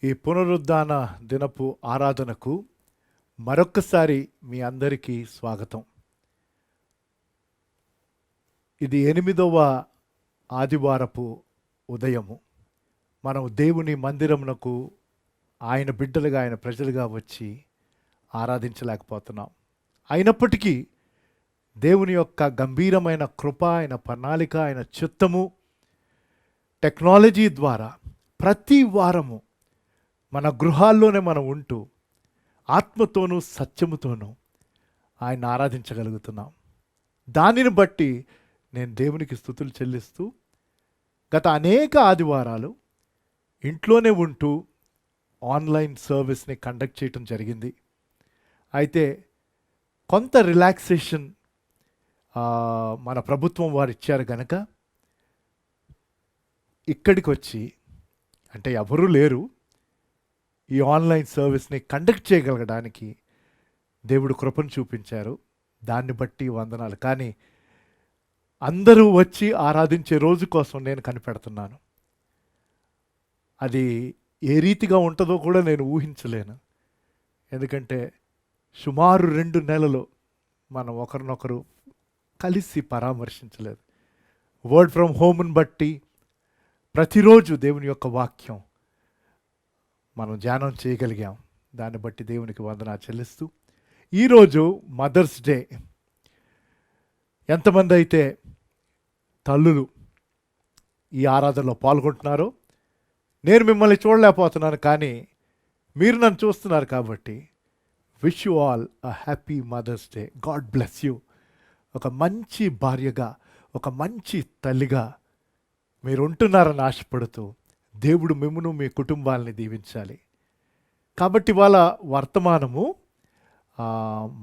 ఈ పునరుద్ధాన దినపు ఆరాధనకు మరొక్కసారి మీ అందరికీ స్వాగతం. ఇది 8వ ఆదివారపు ఉదయము. మనం దేవుని మందిరమునకు ఆయన బిడ్డలుగా, ఆయన ప్రజలుగా వచ్చి ఆరాధించలేకపోతున్నాం. అయినప్పటికీ దేవుని యొక్క గంభీరమైన కృప, ఆయన ప్రణాళిక, ఆయన చిత్తము టెక్నాలజీ ద్వారా ప్రతి వారము మన గృహాల్లోనే మనం ఉంటూ ఆత్మతోనూ సత్యముతోనూ ఆయన ఆరాధించగలుగుతున్నాం. దానిని బట్టి నేను దేవునికి స్తుతులు చెల్లిస్తూ గత అనేక ఆదివారాలు ఇంట్లోనే ఉంటూ ఆన్లైన్ సర్వీస్ని కండక్ట్ చేయటం జరిగింది. అయితే కొంత రిలాక్సేషన్ మన ప్రభుత్వం వారు ఇచ్చారు కనుక ఇక్కడికి వచ్చి, అంటే ఎవరూ లేరు, ఈ ఆన్లైన్ సర్వీస్ని కండక్ట్ చేయగలగడానికి దేవుడు కృపను చూపించారు. దాన్ని బట్టి వందనాలు. కానీ అందరూ వచ్చి ఆరాధించే రోజు కోసం నేను కనిపెడుతున్నాను. అది ఏ రీతిగా ఉంటుందో కూడా నేను ఊహించలేను. ఎందుకంటే సుమారు 2 నెలలు మనం ఒకరినొకరు కలిసి పరామర్శించలేదు. వర్డ్ ఫ్రమ్ హోమ్ని బట్టి ప్రతిరోజు దేవుని యొక్క వాక్యం మనం ధ్యానం చేయగలిగాం. దాన్ని బట్టి దేవునికి వందనాలు చెల్లిస్తూ, ఈరోజు మదర్స్ డే. ఎంతమంది అయితే తల్లులు ఈ ఆరాధనలో పాల్గొంటున్నారో, నేను మిమ్మల్ని చూడలేకపోతున్నాను, కానీ మీరు నన్ను చూస్తున్నారు కాబట్టి wish you all a happy mother's day. God bless you. ఒక మంచి భార్యగా, ఒక మంచి తల్లిగా మీరు ఉంటున్నారని ఆశపడుతూ దేవుడు మిమ్మును మీ కుటుంబాలని దీవించాలి. కాబట్టి వాళ్ళ వర్తమానము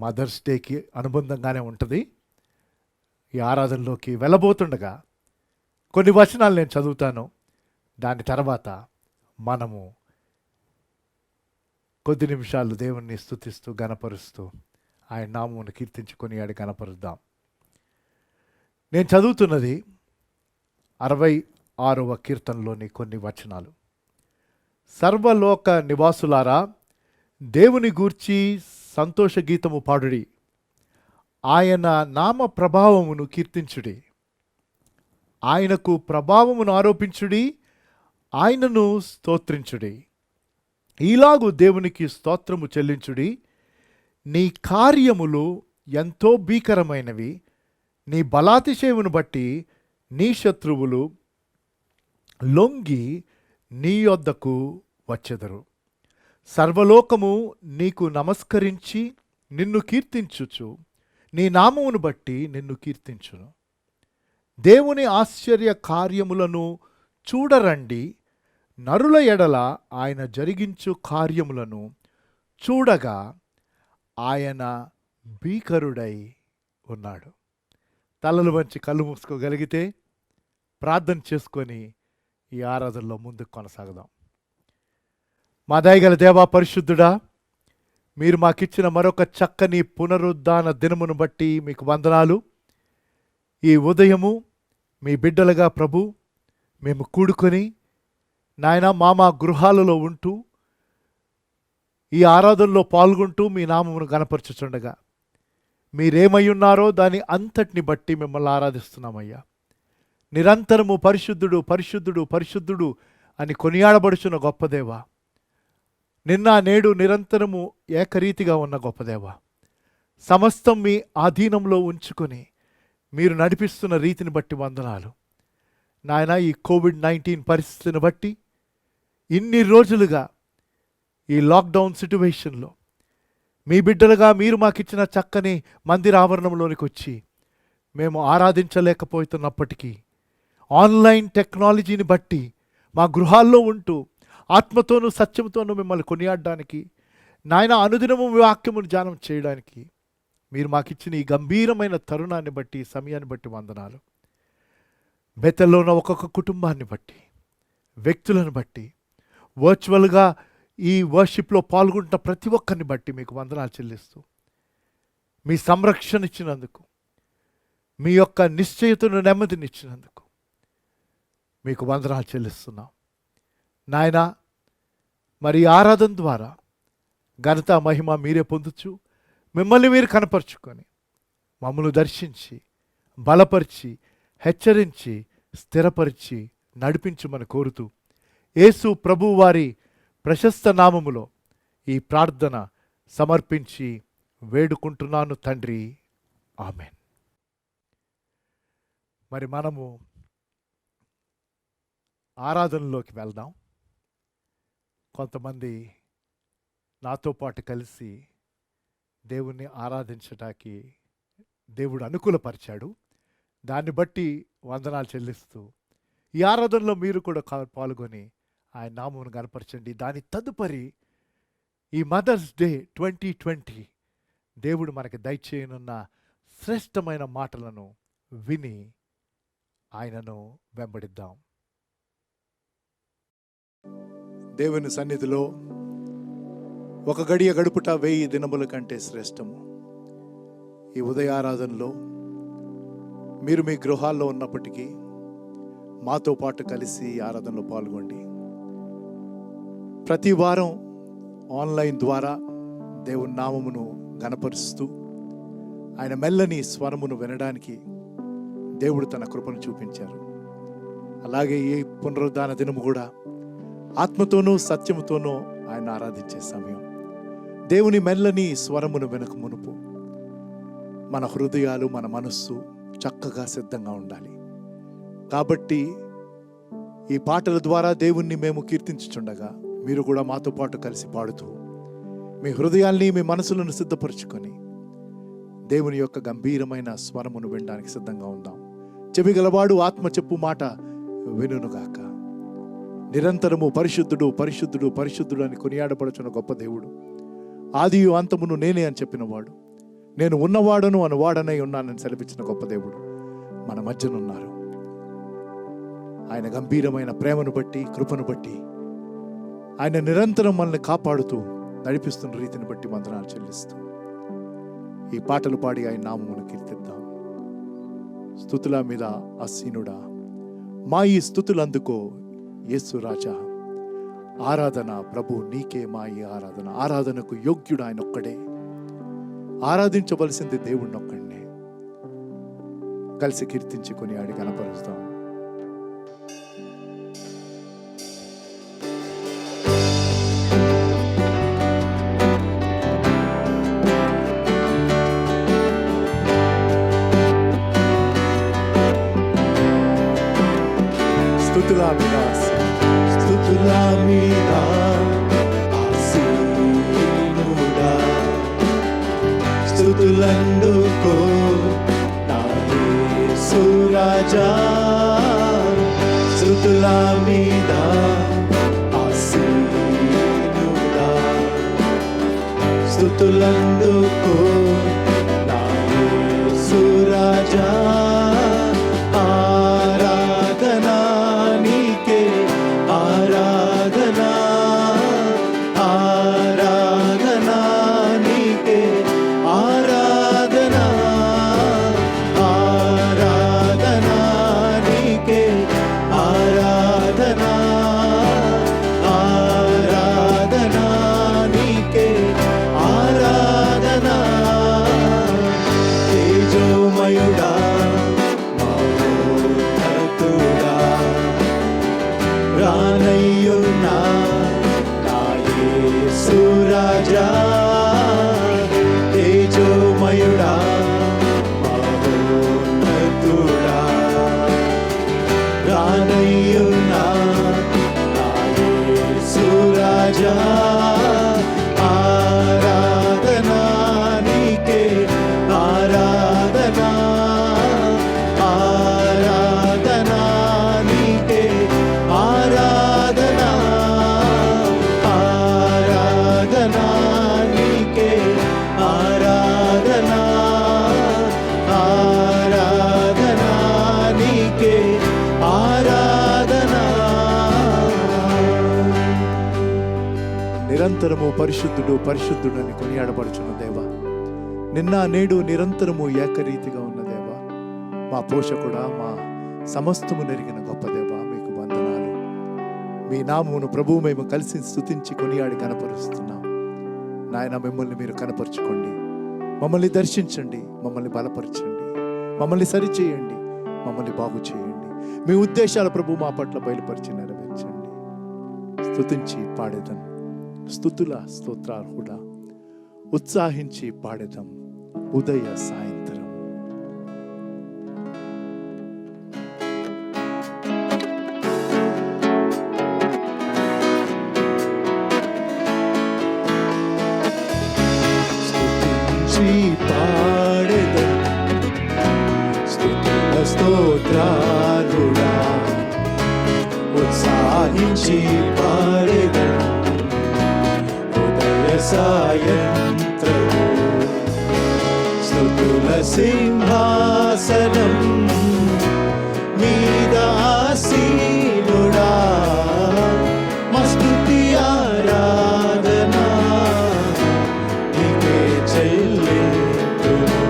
మదర్స్ డేకి అనుబంధంగానే ఉంటుంది. ఈ ఆరాధనలోకి వెళ్ళబోతుండగా కొన్ని వచనాలు నేను చదువుతాను. దాని తర్వాత మనము కొద్ది నిమిషాలు దేవుణ్ణి స్తుతిస్తూ గణపరుస్తూ ఆయన నామమును కీర్తించుకొని ఆడి గణపరుద్దాం. నేను చదువుతున్నది 66వ కీర్తనలోని కొన్ని వచనాలు. సర్వలోక నివాసులారా, దేవుని గూర్చి సంతోష గీతము పాడుడి, ఆయన నామ ప్రభావమును కీర్తించుడి, ఆయనకు ప్రభావమును ఆరోపించుడి, ఆయనను స్తోత్రించుడి. ఈలాగు దేవునికి స్తోత్రము చెల్లించుడి. నీ కార్యములు ఎంతో భీకరమైనవి, నీ బలాతిశయమును బట్టి నీ శత్రువులు లొంగి నీ యొద్దకు వచ్చెదరు. సర్వలోకము నీకు నమస్కరించి నిన్ను కీర్తించుచు నీ నామమును బట్టి నిన్ను కీర్తించును. దేవుని ఆశ్చర్య కార్యములను చూడరండి, నరుల ఎడల ఆయన జరిగించు కార్యములను చూడగా ఆయన భీకరుడై ఉన్నాడు. తలలు వంచి కళ్ళు మూసుకోగలిగితే ప్రార్థన చేసుకొని ఈ ఆరాధనలో ముందుకు కొనసాగదాం. మా దయగల దేవా, పరిశుద్ధుడా, మీరు మాకిచ్చిన మరొక చక్కని పునరుద్ధాన దినమును బట్టి మీకు వందనాలు. ఈ ఉదయము మీ బిడ్డలుగా ప్రభు మేము కూడుకొని నాయన మా గృహాలలో ఉంటూ ఈ ఆరాధనలో పాల్గొంటూ మీ నామమును గణపరచుచుండగా మీరేమై ఉన్నారో దాని అంతటిని బట్టి మిమ్మల్ని ఆరాధిస్తున్నామయ్యా. నిరంతరము పరిశుద్ధుడు పరిశుద్ధుడు పరిశుద్ధుడు అని కొనియాడబడుచున్న గొప్పదేవా, నిన్న నేడు నిరంతరము ఏకరీతిగా ఉన్న గొప్పదేవా, సమస్తం మీ ఆధీనంలో ఉంచుకొని మీరు నడిపిస్తున్న రీతిని బట్టి వందనాలు నాయన. ఈ కోవిడ్-19 పరిస్థితిని బట్టి ఇన్ని రోజులుగా ఈ లాక్డౌన్ సిట్యువేషన్లో మీ బిడ్డలుగా మీరు మాకిచ్చిన చక్కని మందిర ఆవరణంలోనికి వచ్చి మేము ఆరాధించలేకపోతున్నప్పటికీ ఆన్లైన్ టెక్నాలజీని బట్టి మా గృహాల్లో ఉంటూ ఆత్మతోనూ సత్యంతోనూ మిమ్మల్ని కొనియాడడానికి నాయన, అనుదినము వాక్యమును ధ్యానం చేయడానికి మీరు మాకిచ్చిన ఈ గంభీరమైన తరుణాన్ని బట్టి, సమయాన్ని బట్టి వందనాలు. బెతెల్లో ఉన్న ఒక్కొక్క కుటుంబాన్ని బట్టి, వ్యక్తులను బట్టి, వర్చువల్గా ఈ వర్షిప్లో పాల్గొంటున్న ప్రతి ఒక్కరిని బట్టి మీకు వందనాలు చెల్లిస్తూ, మీ సంరక్షణ ఇచ్చినందుకు, మీ యొక్క నిశ్చయతను నెమ్మదినిచ్చినందుకు మీకు వందనాలు చెల్లిస్తున్నాం నాయనా. మరి ఈ ఆరాధన ద్వారా ఘనత మహిమ మీరే పొందొచ్చు. మిమ్మల్ని మీరు కనపరుచుకొని మమ్మల్ని దర్శించి బలపరిచి హెచ్చరించి స్థిరపరిచి నడిపించమని కోరుతూ యేసు ప్రభువు వారి ప్రశస్త నామములో ఈ ప్రార్థన సమర్పించి వేడుకుంటున్నాను తండ్రి, ఆమెన్. మరి మనము ఆరాధనలోకి వెళ్దాం. కొంతమంది నాతో పాటు కలిసి దేవుణ్ణి ఆరాధించటానికి దేవుడు అనుకూలపరిచాడు. దాన్ని బట్టి వందనాలు చెల్లిస్తూ ఈ ఆరాధనలో మీరు కూడా పాల్గొని ఆయన నామమును కనపరచండి. దాని తదుపరి ఈ మదర్స్ డే 2020 దేవుడు మనకి దయచేయనున్న శ్రేష్టమైన మాటలను విని ఆయనను వెంబడిద్దాం. దేవుని సన్నిధిలో ఒక గడియ గడుపుట 1000 దినముల కంటే శ్రేష్టము. ఈ ఉదయారాధనలో మీరు మీ గృహాల్లో ఉన్నప్పటికీ మాతో పాటు కలిసి ఆరాధనలో పాల్గొండి. ప్రతి వారం ఆన్లైన్ ద్వారా దేవుని నామమును గణపరుస్తూ ఆయన మెల్లని స్వరమును వినడానికి దేవుడు తన కృపను చూపించారు. అలాగే ఈ పునరుద్ధాన దినము కూడా ఆత్మతోనూ సత్యముతోనూ ఆయన ఆరాధించే సమయం. దేవుని మెల్లని స్వరమును వెనక మునుపు మన హృదయాలు మన మనస్సు చక్కగా సిద్ధంగా ఉండాలి. కాబట్టి ఈ పాటల ద్వారా దేవుణ్ణి మేము కీర్తించుచుండగా మీరు కూడా మాతో పాటు కలిసి పాడుతూ మీ హృదయాల్ని మీ మనసులను సిద్ధపరచుకొని దేవుని యొక్క గంభీరమైన స్వరమును వినడానికి సిద్ధంగా ఉందాం. చెవి గలవాడు ఆత్మ చెప్పు మాట వినుగాక. నిరంతరము పరిశుద్ధుడు పరిశుద్ధుడు పరిశుద్ధుడు అని కొనియాడబడుచున్న గొప్ప దేవుడు, ఆదియు అంతమును నేనే అని చెప్పినవాడు, నేను ఉన్నవాడను అనువాడనై ఉన్నానని సెలవిచ్చిన గొప్ప దేవుడు మన మధ్యనున్నారు. ఆయన గంభీరమైన ప్రేమను బట్టి కృపను బట్టి ఆయన నిరంతరం మనల్ని కాపాడుతూ నడిపిస్తున్న రీతిని బట్టి వందనాలు చెల్లిస్తూ ఈ పాటలు పాడి ఆయన నామమును కీర్తిద్దాం. స్తుతుల మీద ఆసీనుడా, మా ఈ స్తుతులందుకో యేసు రాజా. ఆరాధన ప్రభు నీకే మా ఈ ఆరాధన. ఆరాధనకు యోగ్యుడు ఆయన ఒక్కడే. ఆరాధించవలసింది దేవుణ్ణి ఒక్కడే. కలిసి కీర్తించుకొని ఆడి కనపరుస్తాం. స్తుతుల మీద ఆసీనుడా, స్తుతులందుకో నా యేసు రాజా. స్తుతుల మీద ఆసీనుడా, స్తుతులందుకో నా యేసు రాజా. నిరంతరము పరిశుద్ధుడు పరిశుద్ధుడు అని కొనియాడబడుచున్న దేవా, నిన్న నేడు నిరంతరము ఏకరీతిగా ఉన్న దేవా, మా పోషకుడా, మా సమస్తము నెరిగిన గొప్ప దేవా, మీకు వందనాలు. మీ నామమును ప్రభువు మేము కలిసి స్తుతించి కొనియాడి కనపరుస్తున్నాం. నాయన, మిమ్మల్ని మీరు కనపరుచుకోండి, మమ్మల్ని దర్శించండి, మమ్మల్ని బలపరచండి, మమ్మల్ని సరిచేయండి, మమ్మల్ని బాగు చేయండి. మీ ఉద్దేశాల ప్రభు మా పట్ల బయలుపరిచి నెరవేర్చండి. స్తుతించి పాడేదం, స్తుతుల స్తోత్రార్హుడా, ఉత్సాహించి పాడేదం ఉదయ సాయంత్రం. పాడేదం స్తుతుల స్తోత్రార్హుడా, ఉత్సాహించి పాడేదం ఉదయ సాయంత్రము. స్తుతుల సింహాసనం మీద ఆసీనుడా, మా స్తుతి ఆరాధనా నీకే చెల్లింతును.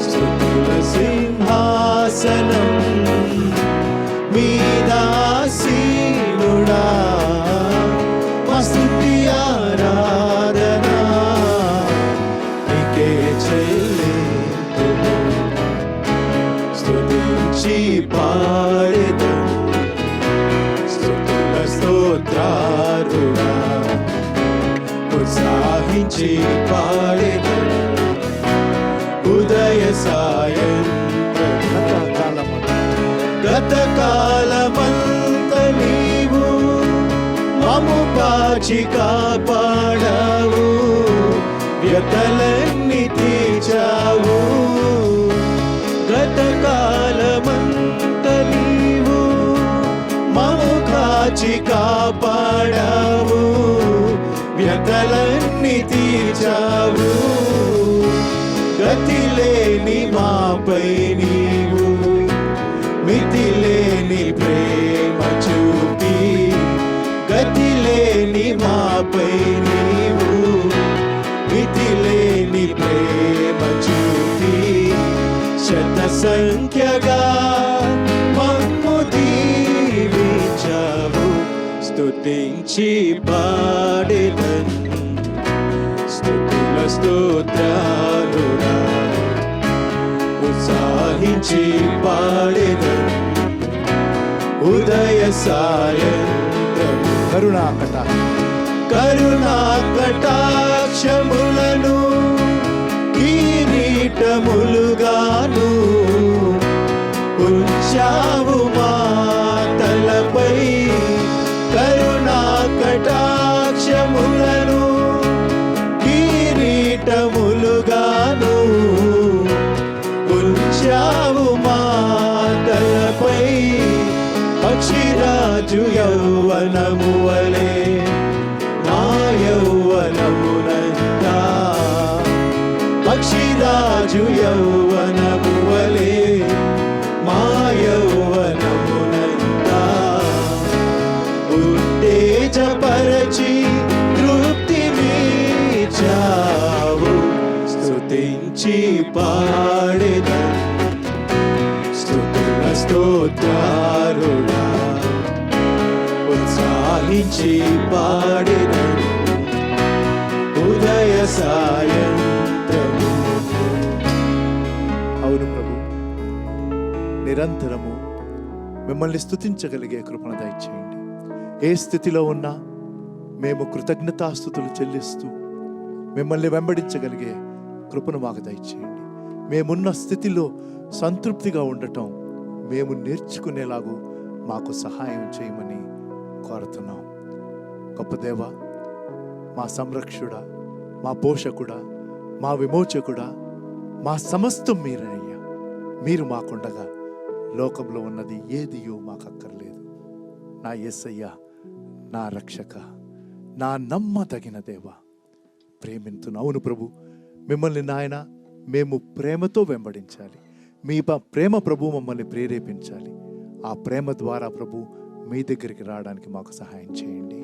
స్తుతుల సింహాసనం మీద ఆసీనుడా, మా స్తుతి ఆరాధనా నీకే చెల్లింతును. స్తుతించి పాడేదం స్తుతుల స్తోత్రార్హుడా, ఉత్సాహించి పాడేదం ఉదయ సాయంత్రం. గతకాలమంత నీవు మము కాచి కాపాడావు, వ్యతలన్నీ తీర్చావు. గతకాలమంత నీవు మము కాచి కాపాడావు, వ్యతలన్నీ తీర్చావు. గతిలేని మాపై నీవు మితిలేని ప్రేమ చూపి, గతిలేని మాపై నీవు మితిలేని ప్రేమ చూపి, శత సంఖ్యగా మమ్ము దీవించావు. స్తుతించి పాడేదం స్తుతుల స్తోత్రార్హుడా, ఉత్సాహించి పాడేదం ఉదయ సాయంత్రం. కరుణా కటాక్షములను కిరీటములుగాను ఉంచావు మా తలపై. కరుణా కటాక్షములను కిరీటములుగాను ఉంచావు మా తలపై. పక్షిరాజు యౌవనము వలె మా యౌవనమునంతా, పక్షిరాజు యౌవనము వలె మా యౌవనమునంతా ఉత్తేజపరచి తృప్తినిచ్చావు. స్తుతించి పాడేదం స్తుతుల స్తోత్రార్హుడా, ఉత్సాహించి పాడేదం ఉదయ సాయంత్రము. అవును ప్రభు, నిరంతరము మిమ్మల్ని స్తుతించగలిగే కృపణ దయచేయండి. ఏ స్థితిలో ఉన్నా మేము కృతజ్ఞతాస్తుతులు చెల్లిస్తూ మిమ్మల్ని వెంబడించగలిగే కృపను మాకు దయచేయండి. మేమున్న స్థితిలో సంతృప్తిగా ఉండటం మేము నేర్చుకునేలాగూ మాకు సహాయం చేయమని కోరుతున్నాం. గొప్ప దేవా, మా సంరక్షకుడా, మా పోషకుడా, మా విమోచకుడా, మా సమస్తం మీరయ్యా. మీరు మాకుండగా లోకంలో ఉన్నది ఏదియో మాకు అక్కర్లేదు. నా యేసయ్య, నా రక్షక, నా నమ్మదగిన దేవా, ప్రేమింతును. అవును ప్రభు, మిమ్మల్ని నాయన మేము ప్రేమతో వెంబడించాలి. మీ ప్రేమ ప్రభు మమ్మల్ని ప్రేరేపించాలి. ఆ ప్రేమ ద్వారా ప్రభు మీ దగ్గరికి రావడానికి మాకు సహాయం చేయండి.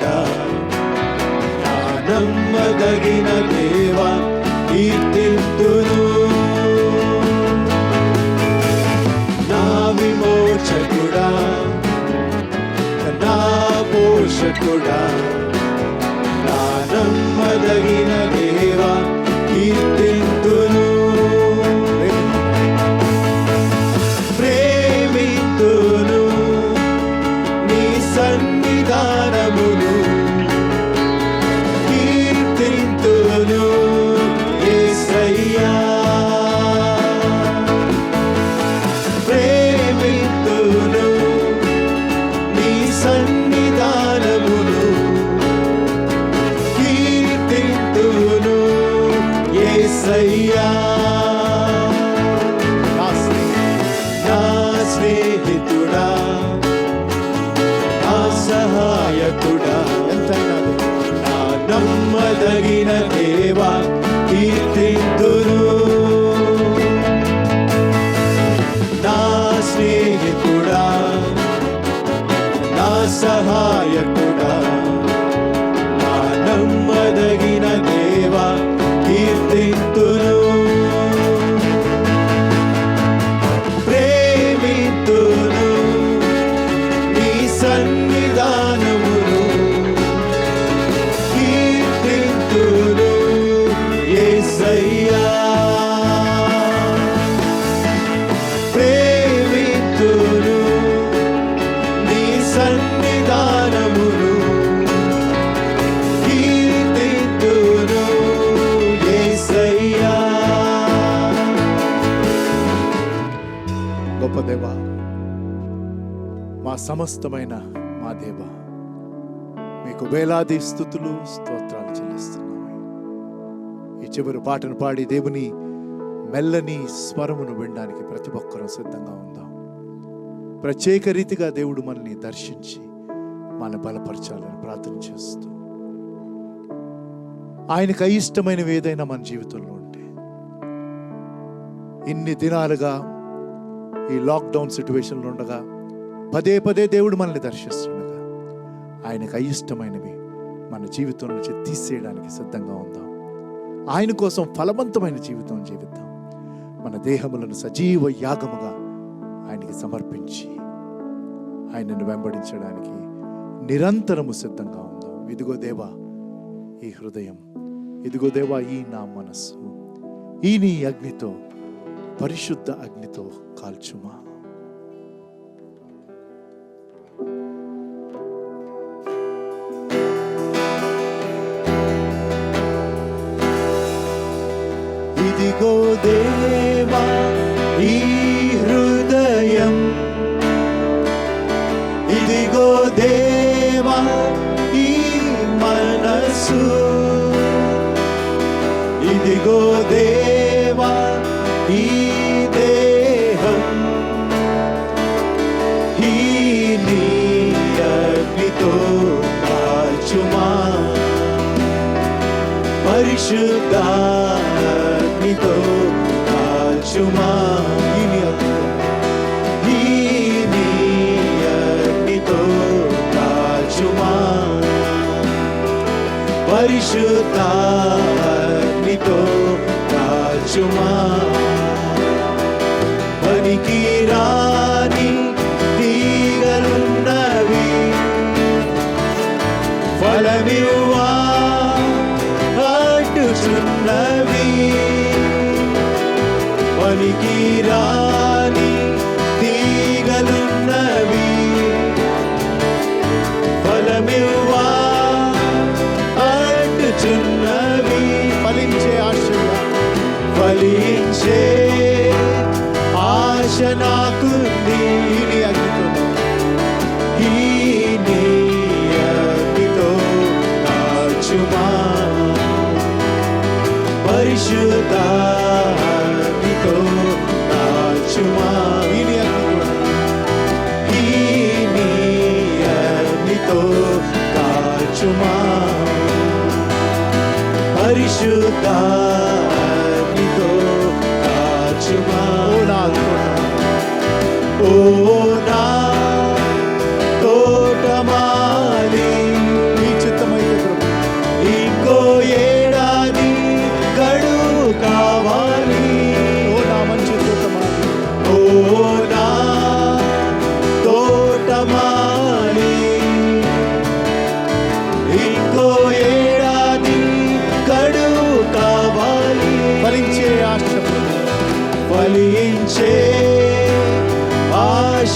మోక్షకుడా నా నమ్మదగిన దేవా కీర్తింతును. నా విమోచకుడా నా పోషకుడా నా నమ్మదగిన దేవా కీర్తింతును. ప్రేమింతును నీ సన్నిధానమును కీర్తింతును యేసయ్యా. ప్రేమింతును నీ సన్నిధానమును కీర్తింతును యేసయ్యా. నా స్నేహితుడా నా సహాయకుడా ఎంతైనా నా నమ్మదగిన దేవా కీర్తింతును. నా స్నేహితుడా నా సహాయకుడా నా నమ్మదగిన దేవా కీర్తింతును. ప్రేమింతును నీ సన్నిధానమును కీర్తింతును యేసయ్యా. ప్రేమింతును నీ సన్నిధానమును కీర్తింతును యేసయ్యా. గొప్ప దేవా, మా సమస్తమైన మా దేవా, మీకు వేలాది స్తుతులు స్తోత్రాలు చెల్లిస్తున్నాము. ఈ చివరి పాటను పాడి దేవుని మెల్లని స్వరమును వినడానికి ప్రతి ఒక్కరూ సిద్ధంగా ఉందాం. ప్రత్యేక రీతిగా దేవుడు మనల్ని దర్శించి మన బలపరచాలని ప్రార్థన చేస్తూ, ఆయనకు అయిష్టమైనవి ఏదైనా మన జీవితంలో ఉంటే, ఇన్ని దినాలుగా ఈ లాక్డౌన్ సిచ్యువేషన్లో ఉండగా పదే పదే దేవుడు మనల్ని దర్శిస్తుండగా ఆయనకు అయిష్టమైనవి మన జీవితం నుంచి తీసేయడానికి సిద్ధంగా ఉందాం. ఆయన కోసం ఫలవంతమైన జీవితం జీవిద్దాం. మన దేహములను సజీవ యాగముగా ఆయనకి సమర్పించి ఆయనను వెంబడించడానికి నిరంతరము సిద్ధంగా ఉందాం. ఇదిగో దేవా ఈ హృదయం, ఇదిగో దేవా ఈ నా మనస్సు, ఈ నీ అగ్నితో, పరిశుద్ధ అగ్నితో కాల్చుమా. ఇదిగో దేవా ఈ హృదయం, ఇదిగో దేవా ఈ మనసు, ఇదిగో దేవా ఈ దేహం, ఈ నీ అగ్నితో కాల్చుమా. పరిశుద్ధ అగ్నితో కాల్చుమా. ఈ నీ అగ్నితో కాల్చుమా. పరిశుద్ధ అగ్నితో కాల్చుమా. పనికి రాని తీగలున్నవి ఫలమివ్వా అడ్డుచున్నవి. పనికి రాని తీగలున్నవి ఫలమివ్వా అడ్డుచున్నవి. ఫలించే ఆశ, ఫలించే ఆశ నాకుంది. నీ అగ్నితో, ఈ నీ అగ్నితో కాల్చుమా. పరిశుద్ధ అగ్నితో కాల్చుమా. ఈ నీ అగ్నితో, ఈ నీ అగ్నితో కాల్చుమా. పరిశుద్ధ అగ్నితో కాల్చుమా. ఓ నా తోటమాలి, నీ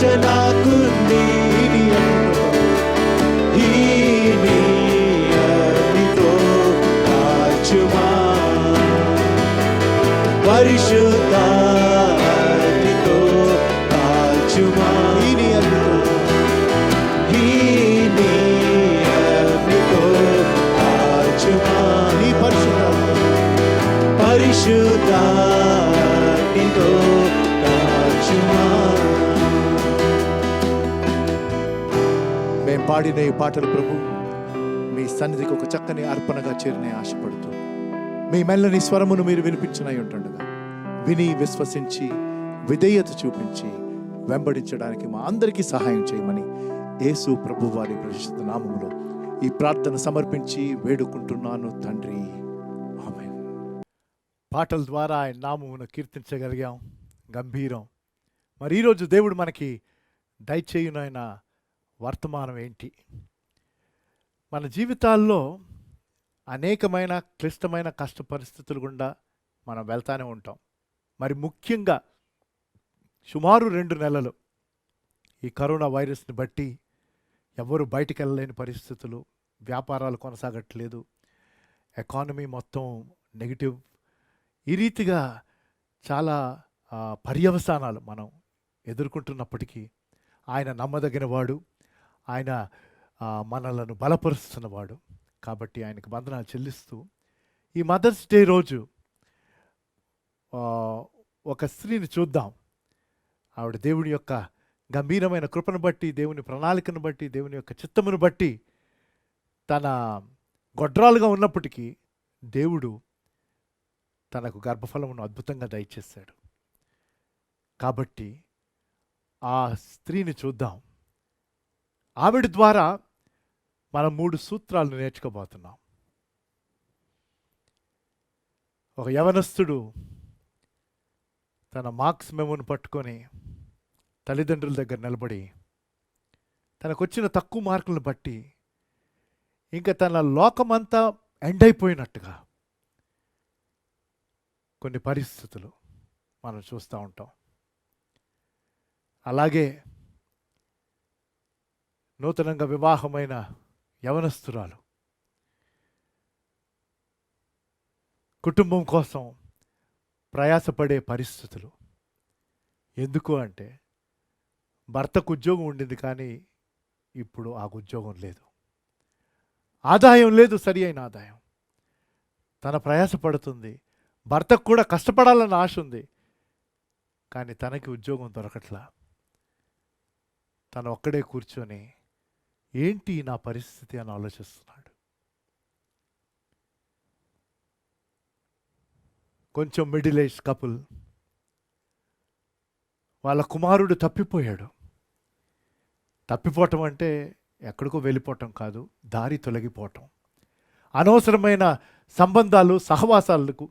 ఆశ నాకుంది ఈ నీ అగ్నితో కాల్చుమా పరిశుద్ధ అగ్నితో కాల్చుమా ఈ నీ అగ్నితో కాల్చుమా నీ పరిశుద్ధ అగ్నితో కాల్చుమా. మేము పాడిన ఈ పాటలు ప్రభు మీ సన్నిధికి ఒక చక్కని అర్పణగా చేరినే ఆశపడుతూ మీ మెల్లని స్వరమును మీరు వినిపించినై ఉంటుండగా విని విశ్వసించి విధేయత చూపించి వెంబడించడానికి మా అందరికీ సహాయం చేయమని యేసు ప్రభు వారి పరిశుద్ధ నామములో ఈ ప్రార్థన సమర్పించి వేడుకుంటున్నాను తండ్రి, ఆమేన్. పాటల ద్వారా ఆయన నామమును కీర్తించగలిగాం, గంభీరం. మరి ఈరోజు దేవుడు మనకి దయచేయునైన వర్తమానం ఏంటి? మన జీవితాల్లో అనేకమైన క్లిష్టమైన కష్ట పరిస్థితులు గుండా మనం వెళ్తానే ఉంటాం. మరి ముఖ్యంగా సుమారు 2 నెలలు ఈ కరోనా వైరస్ని బట్టి ఎవరు బయటికి వెళ్ళలేని పరిస్థితులు, వ్యాపారాలు కొనసాగట్లేదు, ఎకానమీ మొత్తం నెగిటివ్. ఈ రీతిగా చాలా పర్యవసానాలు మనం ఎదుర్కొంటున్నప్పటికీ ఆయన నమ్మదగిన వాడు, ఆయన మనలను బలపరుస్తున్నవాడు. కాబట్టి ఆయనకు వందనాలు చెల్లిస్తూ ఈ మదర్స్ డే రోజు ఒక స్త్రీని చూద్దాం. ఆవిడ దేవుని యొక్క గంభీరమైన కృపను బట్టి, దేవుని ప్రణాళికను బట్టి, దేవుని యొక్క చిత్తమును బట్టి తన గొడ్రాలుగా ఉన్నప్పటికీ దేవుడు తనకు గర్భఫలమును అద్భుతంగా దయచేశాడు. కాబట్టి ఆ స్త్రీని చూద్దాం. ఆవిడ ద్వారా మనం 3 సూత్రాలను నేర్చుకోబోతున్నాం. ఒక యవనస్తుడు తన మార్క్స్ మెమోను పట్టుకొని తల్లిదండ్రుల దగ్గర నిలబడి తనకొచ్చిన తక్కువ మార్కులను బట్టి ఇంకా తన లోకమంతా ఎండ్ అయిపోయినట్టుగా కొన్ని పరిస్థితులు మనం చూస్తూ ఉంటాం. అలాగే నూతనంగా వివాహమైన యవనస్తురాలు కుటుంబం కోసం ప్రయాసపడే పరిస్థితులు. ఎందుకు అంటే భర్తకు ఉద్యోగం ఉండింది కానీ ఇప్పుడు ఆ ఉద్యోగం లేదు, ఆదాయం లేదు, సరి అయిన ఆదాయం. తన ప్రయాసపడుతుంది, భర్తకు కూడా కష్టపడాలన్న ఆశ ఉంది, కానీ తనకి ఉద్యోగం దొరకట్లా. తను ఒక్కడే కూర్చొని ఏంటి నా పరిస్థితి అని ఆలోచిస్తున్నాడు. కొంచెం మిడిల్ ఏజ్ కపుల్, వాళ్ళ కుమారుడు తప్పిపోయాడు. తప్పిపోవటం అంటే ఎక్కడికో వెళ్ళిపోవటం కాదు, దారి తొలగిపోవటం. అనవసరమైన సంబంధాలు, సహవాసాలకు,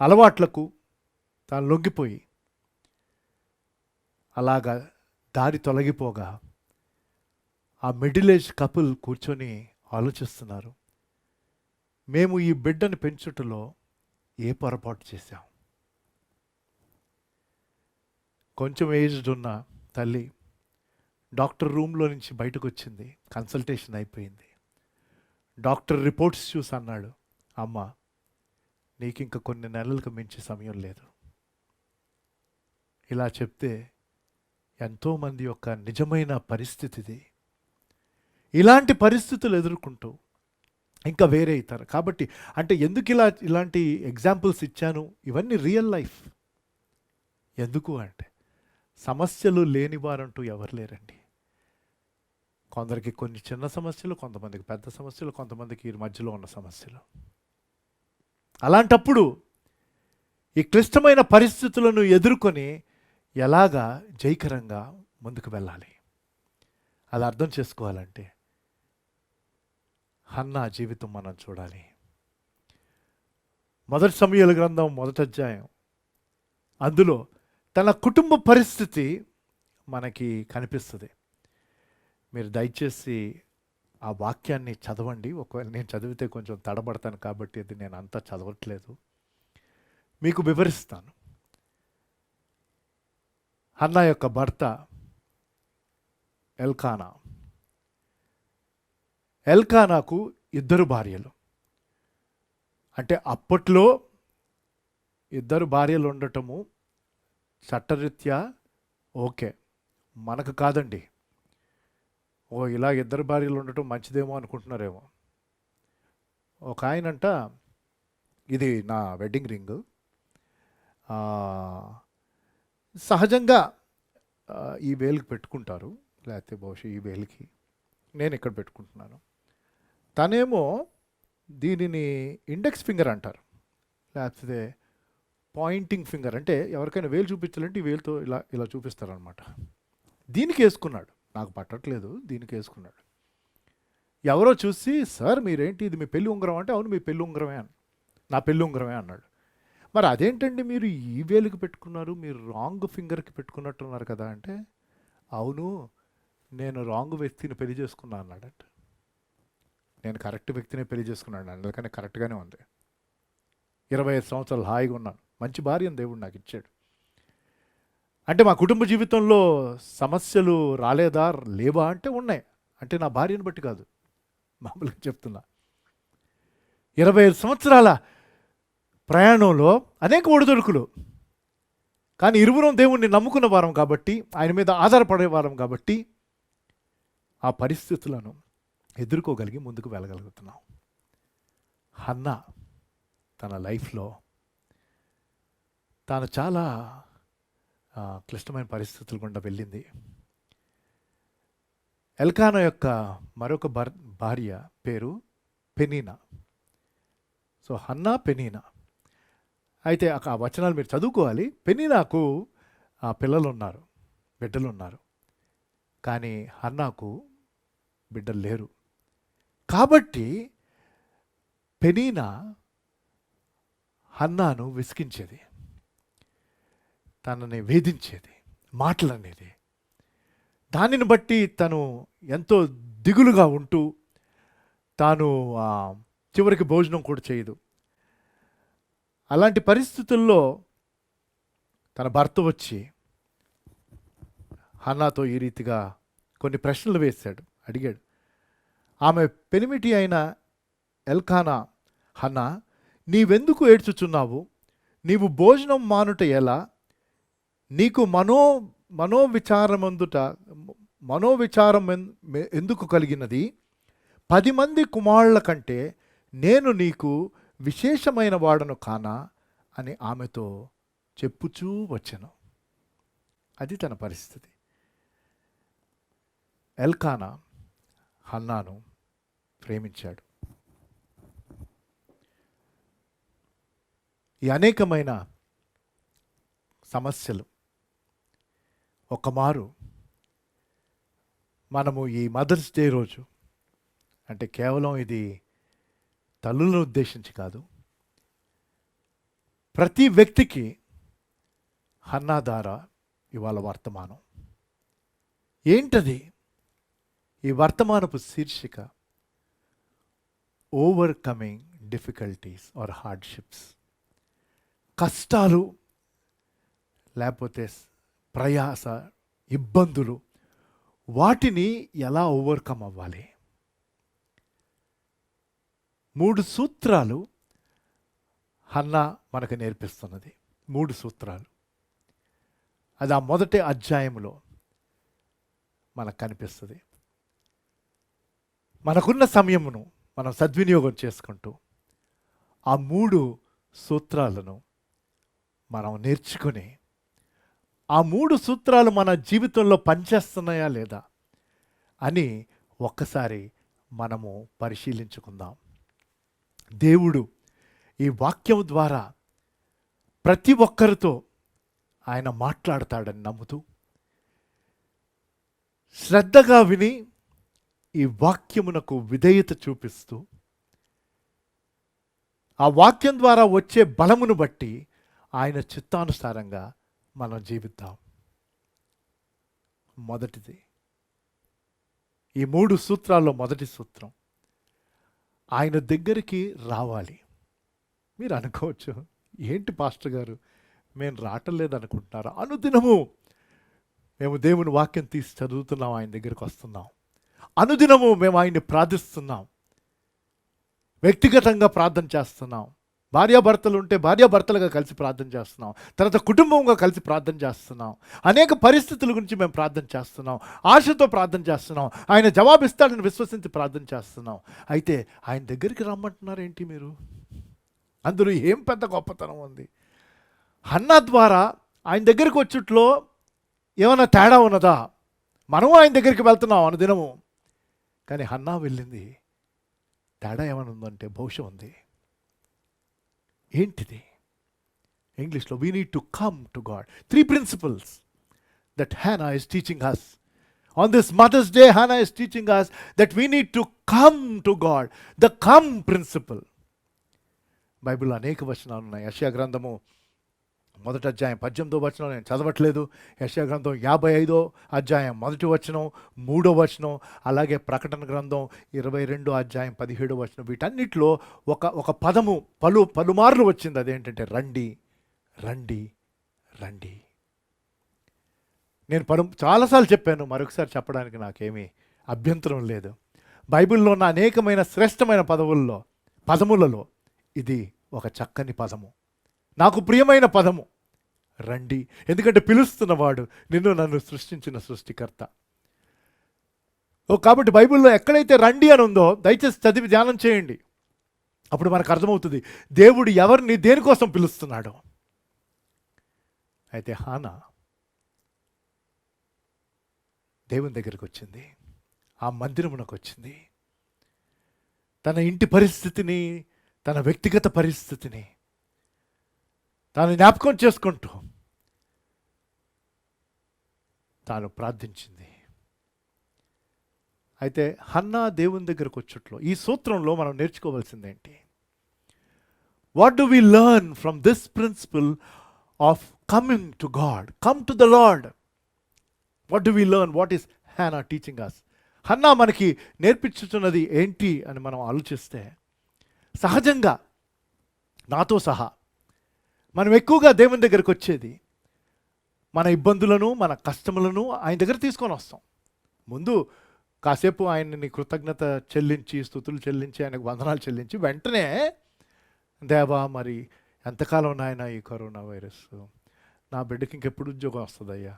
అలవాట్లకు తాను లొంగిపోయి అలాగా దారి తొలగిపోగా ఆ మిడిల్ ఏజ్ కపుల్ కూర్చొని ఆలోచిస్తున్నారు, మేము ఈ బిడ్డను పెంచుటలో ఏ పొరపాటు చేశాం. కొంచెం ఏజ్డ్ ఉన్న తల్లి డాక్టర్ రూమ్లో నుంచి బయటకు వచ్చింది, కన్సల్టేషన్ అయిపోయింది. డాక్టర్ రిపోర్ట్స్ చూసి అన్నాడు, అమ్మ నీకు ఇంకా కొన్ని నెలలకు మించి సమయం లేదు. ఇలా చెప్తే ఎంతోమంది యొక్క నిజమైన పరిస్థితి ఇది. ఇలాంటి పరిస్థితులు ఎదుర్కొంటూ ఇంకా వేరే అవుతారు. కాబట్టి అంటే ఎందుకు ఇలాంటి ఎగ్జాంపుల్స్ ఇచ్చాను, ఇవన్నీ రియల్ లైఫ్. ఎందుకు అంటే సమస్యలు లేని వారంటూ ఎవరు లేరండి. కొందరికి కొన్ని చిన్న సమస్యలు, కొంతమందికి పెద్ద సమస్యలు, కొంతమందికి మధ్యలో ఉన్న సమస్యలు. అలాంటప్పుడు ఈ క్లిష్టమైన పరిస్థితులను ఎదుర్కొని ఎలాగా జయకరంగా ముందుకు వెళ్ళాలి, అది అర్థం చేసుకోవాలంటే హన్నా జీవితం మనం చూడాలి. మొదటి సమూయేలు గ్రంథం 1వ అధ్యాయం, అందులో తన కుటుంబ పరిస్థితి మనకి కనిపిస్తుంది. మీరు దయచేసి ఆ వాక్యాన్ని చదవండి. ఒకవేళ నేను చదివితే కొంచెం తడబడతాను కాబట్టి అది నేను అంతా చదవట్లేదు, మీకు వివరిస్తాను. హన్నా యొక్క భర్త ఎల్కానా. ఎల్కానాకు 2 భార్యలు. అంటే అప్పట్లో 2 భార్యలు ఉండటము చట్టరీత్యా ఓకే, మనకు కాదండి. ఇలా 2 భార్యలు ఉండటం మంచిదేమో అనుకుంటున్నారేమో. ఒక ఆయనంట, ఇది నా వెడ్డింగ్ రింగ్, సహజంగా ఈ వేలుకి పెట్టుకుంటారు, లేకపోతే బహుశా ఈ వేలికి, నేను ఇక్కడ పెట్టుకుంటున్నాను. తనేమో దీనిని ఇండెక్స్ ఫింగర్ అంటారు, లేకపోతే పాయింటింగ్ ఫింగర్. అంటే ఎవరికైనా వేలు చూపించాలంటే ఈ వేలుతో ఇలా ఇలా చూపిస్తారనమాట. దీనికి వేసుకున్నాడు, నాకు పట్టట్లేదు, దీనికి వేసుకున్నాడు. ఎవరో చూసి, సార్ మీరేంటి ఇది మీ పెళ్ళి ఉంగరం అంటే, అవును మీ పెళ్ళి ఉంగరమే అని, నా పెళ్ళి ఉంగరమే అన్నాడు. మరి అదేంటండి మీరు ఈ వేలుకి పెట్టుకున్నారు, మీరు రాంగ్ ఫింగర్కి పెట్టుకున్నట్టున్నారు కదా అంటే, అవును నేను రాంగ్ వ్యక్తిని పెళ్లి చేసుకున్నా అన్నాడట. నేను కరెక్ట్ వ్యక్తిని పెళ్లి చేసుకున్నాను, అందుకని కరెక్ట్గానే ఉంది. 25 సంవత్సరాలు హాయిగా ఉన్నాను, మంచి భార్యను దేవుడు నాకు ఇచ్చాడు. అంటే మా కుటుంబ జీవితంలో సమస్యలు రాలేదా, లేవా అంటే ఉన్నాయి. అంటే నా భార్యను బట్టి కాదు, మామూలుగా చెప్తున్నా. 25 సంవత్సరాల ప్రయాణంలో అనేక ఒడిదొడుకులు, కానీ ఇరువురం దేవుణ్ణి నమ్ముకున్న వారం కాబట్టి, ఆయన మీద ఆధారపడే వారం కాబట్టి ఆ పరిస్థితులను ఎదుర్కోగలిగి ముందుకు వెళ్ళగలుగుతున్నాం. హన్నా తన లైఫ్లో తాను చాలా క్లిష్టమైన పరిస్థితుల గుండా వెళ్ళింది. ఎల్కానా యొక్క మరొక భార్య పేరు పెనీనా. So Hannah, పెనీనా. అయితే ఆ వచనాలు మీరు చదువుకోవాలి. పెనీనాకు పిల్లలు ఉన్నారు, బిడ్డలు ఉన్నారు, కానీ హన్నాకు బిడ్డలు లేరు. కాబట్టి పెనీనా హన్నాను విసిగించేది, తనని వేధించేది, మాటలనేది. దానిని బట్టి తను ఎంతో దిగులుగా ఉంటూ తాను చివరికి భోజనం కూడా చేయదు. అలాంటి పరిస్థితుల్లో తన భర్త వచ్చి హన్నాతో ఈ రీతిగా కొన్ని ప్రశ్నలు వేశాడు, అడిగాడు. ఆమె పెనిమిటి అయిన ఎల్కానా, హన్నా నీవెందుకు ఏడ్చుచున్నావు, నీవు భోజనం మానుట ఎలా, నీకు మనోవిచారం ఎందుకు కలిగినది, 10 మంది కుమారుల కంటే నేను నీకు విశేషమైన వాడను కానా అని ఆమెతో చెప్పుచూ వచ్చాను. అది తన పరిస్థితి. ఎల్కానా హన్నాను ప్రేమించాడు. ఈ అనేకమైన సమస్యలు ఒకమారు మనము ఈ మదర్స్ డే రోజు, అంటే కేవలం ఇది తల్లులను ఉద్దేశించి కాదు, ప్రతి వ్యక్తికి హన్నా ద్వారా ఇవాళ వర్తమానం. ఏంటది? ఈ వర్తమానపు శీర్షిక ఓవర్కమింగ్ డిఫికల్టీస్ ఆర్ హార్డ్షిప్స్. కష్టాలు లేకపోతే ప్రయాస, ఇబ్బందులు, వాటిని ఎలా ఓవర్కమ్ అవ్వాలి. 3 సూత్రాలు హన్నా మనకు నేర్పిస్తున్నది. 3 సూత్రాలు. అది ఆ మొదటి అధ్యాయంలో మనకు కనిపిస్తుంది. మనకున్న సమయమును మనం సద్వినియోగం చేసుకుంటూ ఆ 3 సూత్రాలను మనం నేర్చుకుని, ఆ 3 సూత్రాలు మన జీవితంలో పనిచేస్తున్నాయా లేదా అని ఒక్కసారి మనము పరిశీలించుకుందాం. దేవుడు ఈ వాక్యం ద్వారా ప్రతి ఒక్కరితో ఆయన మాట్లాడతాడని నమ్ముతూ, శ్రద్ధగా విని ఈ వాక్యమునకు విధేయత చూపిస్తూ, ఆ వాక్యం ద్వారా వచ్చే బలమును బట్టి ఆయన చిత్తానుసారంగా మనం జీవిద్దాం. మొదటిది, ఈ 3 సూత్రాల్లో మొదటి సూత్రం, ఆయన దగ్గరికి రావాలి. మీరు అనుకోవచ్చు, ఏంటి పాస్టర్ గారు మేము రావటం లేదు అనుకుంటున్నారా? అనుదినము మేము దేవుని వాక్యం తీసి చదువుతున్నాం, ఆయన దగ్గరికి వస్తున్నాం. అనుదినము మేము ఆయన్ని ప్రార్థిస్తున్నాం, వ్యక్తిగతంగా ప్రార్థన చేస్తున్నాం. భార్యాభర్తలు ఉంటే భార్యాభర్తలుగా కలిసి ప్రార్థన చేస్తున్నాం. తర్వాత కుటుంబంగా కలిసి ప్రార్థన చేస్తున్నాం. అనేక పరిస్థితుల గురించి మేము ప్రార్థన చేస్తున్నాం, ఆశతో ప్రార్థన చేస్తున్నాం. ఆయన జవాబిస్తాడని విశ్వసించి ప్రార్థన చేస్తున్నాం. అయితే ఆయన దగ్గరికి రమ్మంటున్నారు ఏంటి మీరు? అందులో ఏం పెద్ద గొప్పతనం ఉంది? హన్నా ద్వారా ఆయన దగ్గరికి వచ్చుట్లో ఏమైనా తేడా ఉన్నదా? మనం ఆయన దగ్గరికి వెళ్తున్నాం అనుదినము, కానీ హన్నా వెళ్ళింది తేడా ఏమైనా ఉందంటే బహుశా ఉంది. ఏంటిది? ఇంగ్లీష్లో we need to come to God. 3 principles that Hannah is teaching us. On this Mother's Day, Hannah is teaching us that we need to come to God. The come principle. బైబిల్లో అనేక వచనాలు ఉన్నాయి. యెషయా గ్రంథము 1వ అధ్యాయం 18వ వచనం నేను చదవట్లేదు. యెషయా గ్రంథం 55వ అధ్యాయం 1వ వచనం, 3వ వచనం, అలాగే ప్రకటన గ్రంథం 22వ అధ్యాయం 17వ వచనం. వీటన్నిటిలో ఒక పదము పలుమార్లు వచ్చింది. అదేంటంటే రండి, రండి, రండి. నేను చాలాసార్లు చెప్పాను, మరొకసారి చెప్పడానికి నాకేమీ అభ్యంతరం లేదు. బైబిల్లో ఉన్న అనేకమైన శ్రేష్టమైన పదములలో ఇది ఒక చక్కని పదము, నాకు ప్రియమైన పదము. రండి, ఎందుకంటే పిలుస్తున్నవాడు నిన్ను నన్ను సృష్టించిన సృష్టికర్త. కాబట్టి బైబిల్లో ఎక్కడైతే రండి అని ఉందో దయచేసి చదివి ధ్యానం చేయండి. అప్పుడు మనకు అర్థమవుతుంది దేవుడు ఎవరిని దేనికోసం పిలుస్తున్నాడో. అయితే హానా దేవుని దగ్గరికి వచ్చింది, ఆ మందిరమునకు వచ్చింది. తన ఇంటి పరిస్థితిని, తన వ్యక్తిగత పరిస్థితిని తాను జ్ఞాపకం చేసుకుంటూ తాను ప్రార్థించింది. అయితే హన్నా దేవుని దగ్గరకు వచ్చుట్లో ఈ సూత్రంలో మనం నేర్చుకోవాల్సిందేంటి? What do we learn from this principle of coming to God, come to the Lord? What do we learn? What is Hannah teaching us? Hannah మనకి నేర్పించుతున్నది ఏంటి అని మనం ఆలోచిస్తే, సహజంగా నాతో సహా మనం ఎక్కువగా దేవుని దగ్గరికి వచ్చేది మన ఇబ్బందులను, మన కష్టములను ఆయన దగ్గర తీసుకొని వస్తాం. ముందు కాసేపు ఆయన్ని కృతజ్ఞత చెల్లించి, స్తుతులు చెల్లించి, ఆయనకు వందనాలు చెల్లించి, వెంటనే దేవా మరి ఎంతకాలం నాయన ఈ కరోనా వైరస్, నా బిడ్డకి ఇంకెప్పుడు ఉద్యోగం వస్తుందయ్యా,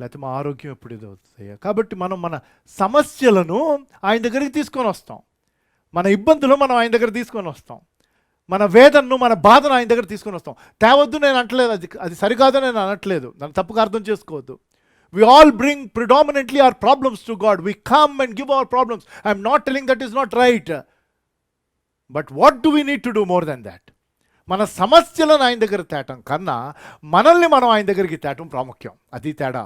లేకపోతే మా ఆరోగ్యం ఎప్పుడు ఇది అవుతుందయ్యా. కాబట్టి మనం మన సమస్యలను ఆయన దగ్గరికి తీసుకొని వస్తాం, మన ఇబ్బందులు మనం ఆయన దగ్గర తీసుకొని వస్తాం, మన వేదనను, మన బాధను ఆయన దగ్గర తీసుకొని వస్తాం. తేవద్దు నేను అనట్లేదు, అది సరికాదు నేను అనట్లేదు, నన్ను తప్పుగా అర్థం చేసుకోవద్దు. We all bring predominantly our problems to God. We come and give our problems. I am not telling that is not right. But what do we need to do more than that? మన సమస్యలను ఆయన దగ్గర తేటం కన్నా మనల్ని మనం ఆయన దగ్గరికి తేటం ప్రాముఖ్యం. అది తేడా.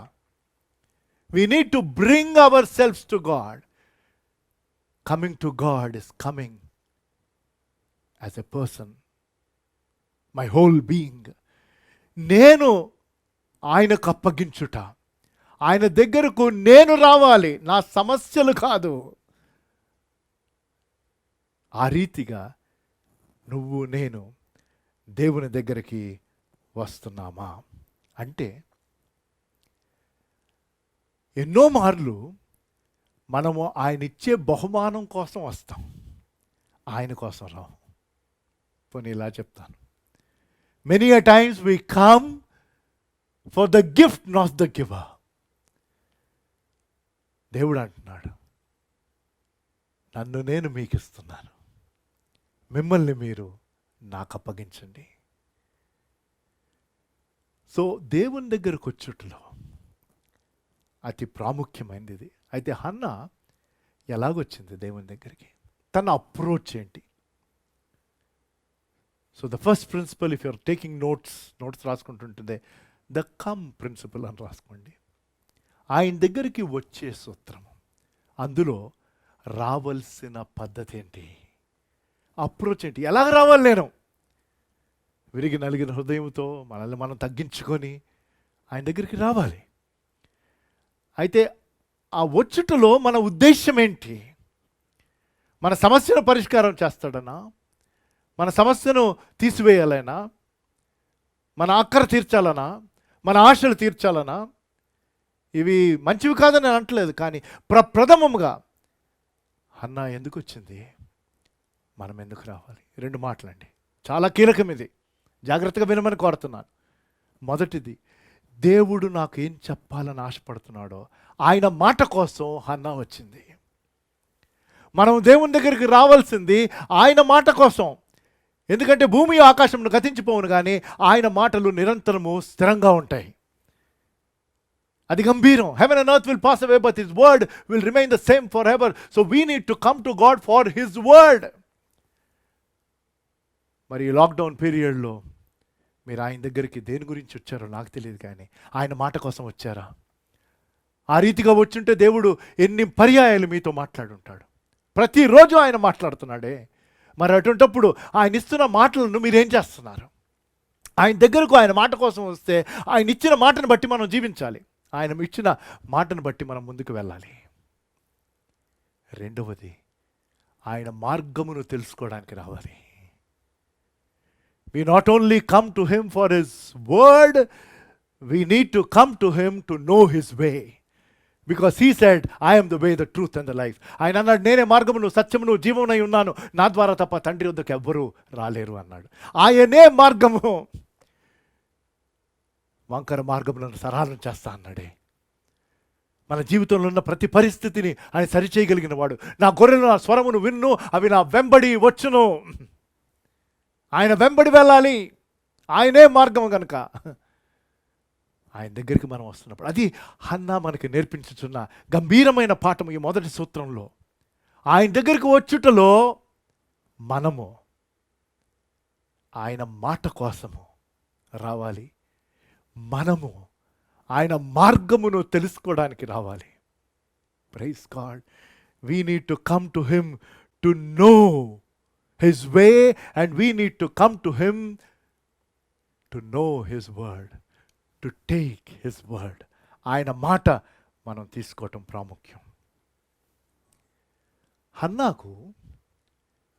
We need to bring ourselves to God. Coming to God is coming as a person, my whole being. నేను ఆయనకు అప్పగించుట, ఆయన దగ్గరకు నేను రావాలి, నా సమస్యలు కాదు. ఆ రీతిగా నువ్వు నేను దేవుని దగ్గరికి వస్తున్నామా అంటే, ఎన్నో మార్లు మనము ఆయన ఇచ్చే బహుమానం కోసం వస్తాం, ఆయన కోసం రాము. పోనీ ఇలా చెప్తాను, many a times we come for the gift, not the giver. దేవుడు అంటున్నాడు, నన్ను నేను మీకు ఇస్తున్నాను, మిమ్మల్ని మీరు నాకు అప్పగించండి. సో దేవుని దగ్గరకు వచ్చుట్లో అతి ప్రాముఖ్యమైనది ఇది. అయితే హన్నా ఎలాగొచ్చింది దేవుని దగ్గరికి? తన అప్రోచ్ ఏంటి? So the first principle, if you are taking notes రాసుకుంటుంటుంది, ద కమ్ ప్రిన్సిపల్ అని రాసుకోండి. ఆయన దగ్గరికి వచ్చే సూత్రము, అందులో రావాల్సిన పద్ధతి ఏంటి, అప్రోచ్ ఏంటి, ఎలాగ రావాలి? నేను విరిగి నలిగిన హృదయంతో మనల్ని మనం తగ్గించుకొని ఆయన దగ్గరికి రావాలి. అయితే ఆ వచ్చుటలో మన ఉద్దేశం ఏంటి? మన సమస్యను పరిష్కారం చేస్తాడనా, మన సమస్యను తీసివేయాలనా, మన ఆఖరి తీర్చాలనా, మన ఆశలు తీర్చాలనా, ఇవి మంచివి కాదని నేను అంటలేదు, కానీ ప్రప్రథమముగా హన్నా ఎందుకు వచ్చింది, మనం ఎందుకు రావాలి? 2 మాటలండి, చాలా కీలకం ఇది, జాగ్రత్తగా వినమని కోరుతున్నాను. మొదటిది, దేవుడు నాకు ఏం చెప్పాలని ఆశపడుతున్నాడో ఆయన మాట కోసం హన్నా వచ్చింది. మనం దేవుని దగ్గరికి రావాల్సింది ఆయన మాట కోసం. ఎందుకంటే భూమి ఆకాశంను గతించిపోవును, కానీ ఆయన మాటలు నిరంతరము స్థిరంగా ఉంటాయి. అది గంభీరం. Heaven and earth will pass away, but his word will remain the same forever. So we need to come to God for his word. మరి ఈ లాక్డౌన్ పీరియడ్లో మీరు ఆయన దగ్గరికి దేని గురించి వచ్చారో నాకు తెలియదు, కానీ ఆయన మాట కోసం వచ్చారా? ఆ రీతిగా వచ్చుంటే దేవుడు ఎన్ని పర్యాయాలు మీతో మాట్లాడుంటాడు. ప్రతిరోజు ఆయన మాట్లాడుతున్నాడే. మరి అటువంటప్పుడు ఆయన ఇస్తున్న మాటలను మీరేం చేస్తున్నారు? ఆయన దగ్గరకు ఆయన మాట కోసం వస్తే ఆయన ఇచ్చిన మాటను బట్టి మనం జీవించాలి. ఆయన ఇచ్చిన మాటను బట్టి మనం ముందుకు వెళ్ళాలి. రెండవది, ఆయన మార్గమును తెలుసుకోవడానికి రావాలి. We not only come to him for his word, we need to come to him to know his way. Because he said, I am the way, the truth and the life. ఆయన అన్నాడు, నేనే మార్గమును సత్యమును జీవమునై ఉన్నాను, నా ద్వారా తప్ప తండ్రి వద్దకు ఎవ్వరూ రాలేరు అన్నాడు. ఆయనే మార్గము. వంకర మార్గములను సరళం చేస్తా అన్నాడే. మన జీవితంలో ఉన్న ప్రతి పరిస్థితిని ఆయన సరిచేయగలిగిన వాడు. నా గొర్రెలు నా స్వరమును విన్ను, అవి నా వెంబడి వచ్చును. ఆయన వెంబడి వెళ్ళాలి, ఆయనే మార్గం కనుక ఆయన దగ్గరికి మనం వస్తున్నప్పుడు, అది హన్నా మనకి నేర్పించుచున్న గంభీరమైన పాఠం ఈ మొదటి సూత్రంలో. ఆయన దగ్గరికి వచ్చుటలో మనము ఆయన మాట కోసము రావాలి, మనము ఆయన మార్గమును తెలుసుకోవడానికి రావాలి. Praise God. We need to come to him to know his way, and we need to come to him to know his word, to take his word. ఆయన మాట మనం తీసుకోవటం ప్రాముఖ్యం. హన్నాకు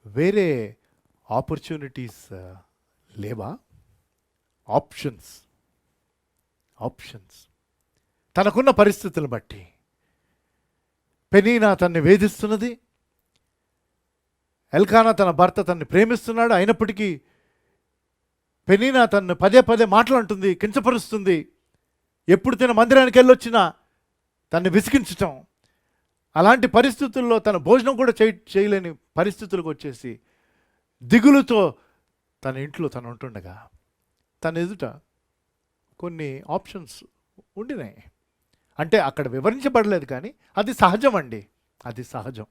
వేరే ఆపర్చునిటీస్ లేవా? ఆప్షన్స్ తనకున్న పరిస్థితులను బట్టి. పెనీనా తన్ని వేధిస్తున్నది, ఎల్కానా తన భర్త తన్ని ప్రేమిస్తున్నాడు, అయినప్పటికీ పెనీనా తన్ను పదే పదే మాటలంటుంది, కించపరుస్తుంది. ఎప్పుడు తన మందిరానికి వెళ్ళొచ్చినా తన్ని విసిగించటం. అలాంటి పరిస్థితుల్లో తన భోజనం కూడా చేయలేని పరిస్థితులకు వచ్చేసి దిగులుతో తన ఇంట్లో తను ఉంటుండగా తన ఎదుట కొన్ని ఆప్షన్స్ ఉండినాయి. అంటే అక్కడ వివరించబడలేదు, కానీ అది సహజం అండి, అది సహజం.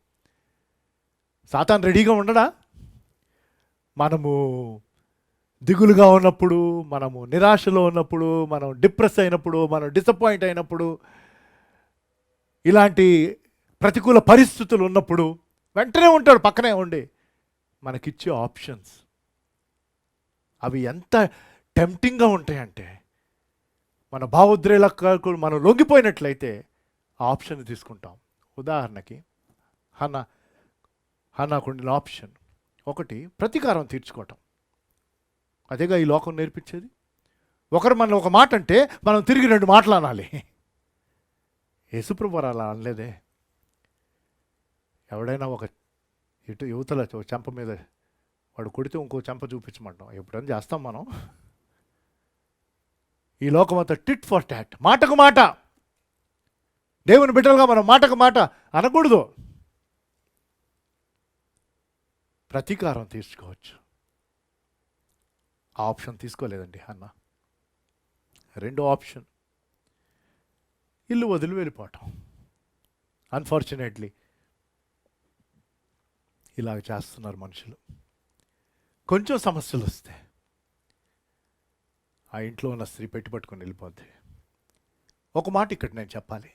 సాతాన్ రెడీగా ఉండడా? మనము దిగులుగా ఉన్నప్పుడు, మనము నిరాశలో ఉన్నప్పుడు, మనం డిప్రెస్ అయినప్పుడు, మనం డిసప్పాయింట్ అయినప్పుడు, ఇలాంటి ప్రతికూల పరిస్థితులు ఉన్నప్పుడు వెంటనే ఉంటాడు పక్కనే ఉండి మనకిచ్చే ఆప్షన్స్. అవి ఎంత టెంప్టింగ్గా ఉంటాయంటే, మన భావోద్రేలకు మనం లొంగిపోయినట్లయితే ఆ ఆప్షన్ తీసుకుంటాం. ఉదాహరణకి హన్నాకుండిన ఆప్షన్ ఒకటి, ప్రతీకారం తీర్చుకోవటం. అదేగా ఈ లోకం నేర్పించేది. ఒకరు మనం ఒక మాట అంటే మనం తిరిగి 2 మాటలు అనాలి. యేసుప్రభువారు అలా అనలేదే. ఎవడైనా ఒక ఇటు యువతల చెంప మీద వాడు కొడితే ఇంకో చెంప చూపించమంటాం. ఎప్పుడైనా చేస్తాం మనం. ఈ లోకం అంతా టిట్ ఫర్ టాట్, మాటకు మాట. దేవుని బిడ్డలుగా మనం మాటకు మాట అనకూడదు. ప్రతీకారం తీర్చుకోవచ్చు. ఆ ఆప్షన్ తీసుకోలేదండి అన్న. రెండో ఆప్షన్, ఇల్లు వదిలి వెళ్ళిపోవటం. అన్ఫార్చునేట్లీ ఇలాగ చేస్తున్నారు మనుషులు. కొంచెం సమస్యలు వస్తే ఆ ఇంట్లో ఉన్న స్త్రీ పట్టుకొని వెళ్ళిపోద్ది. ఒక మాట ఇక్కడ నేను చెప్పాలి.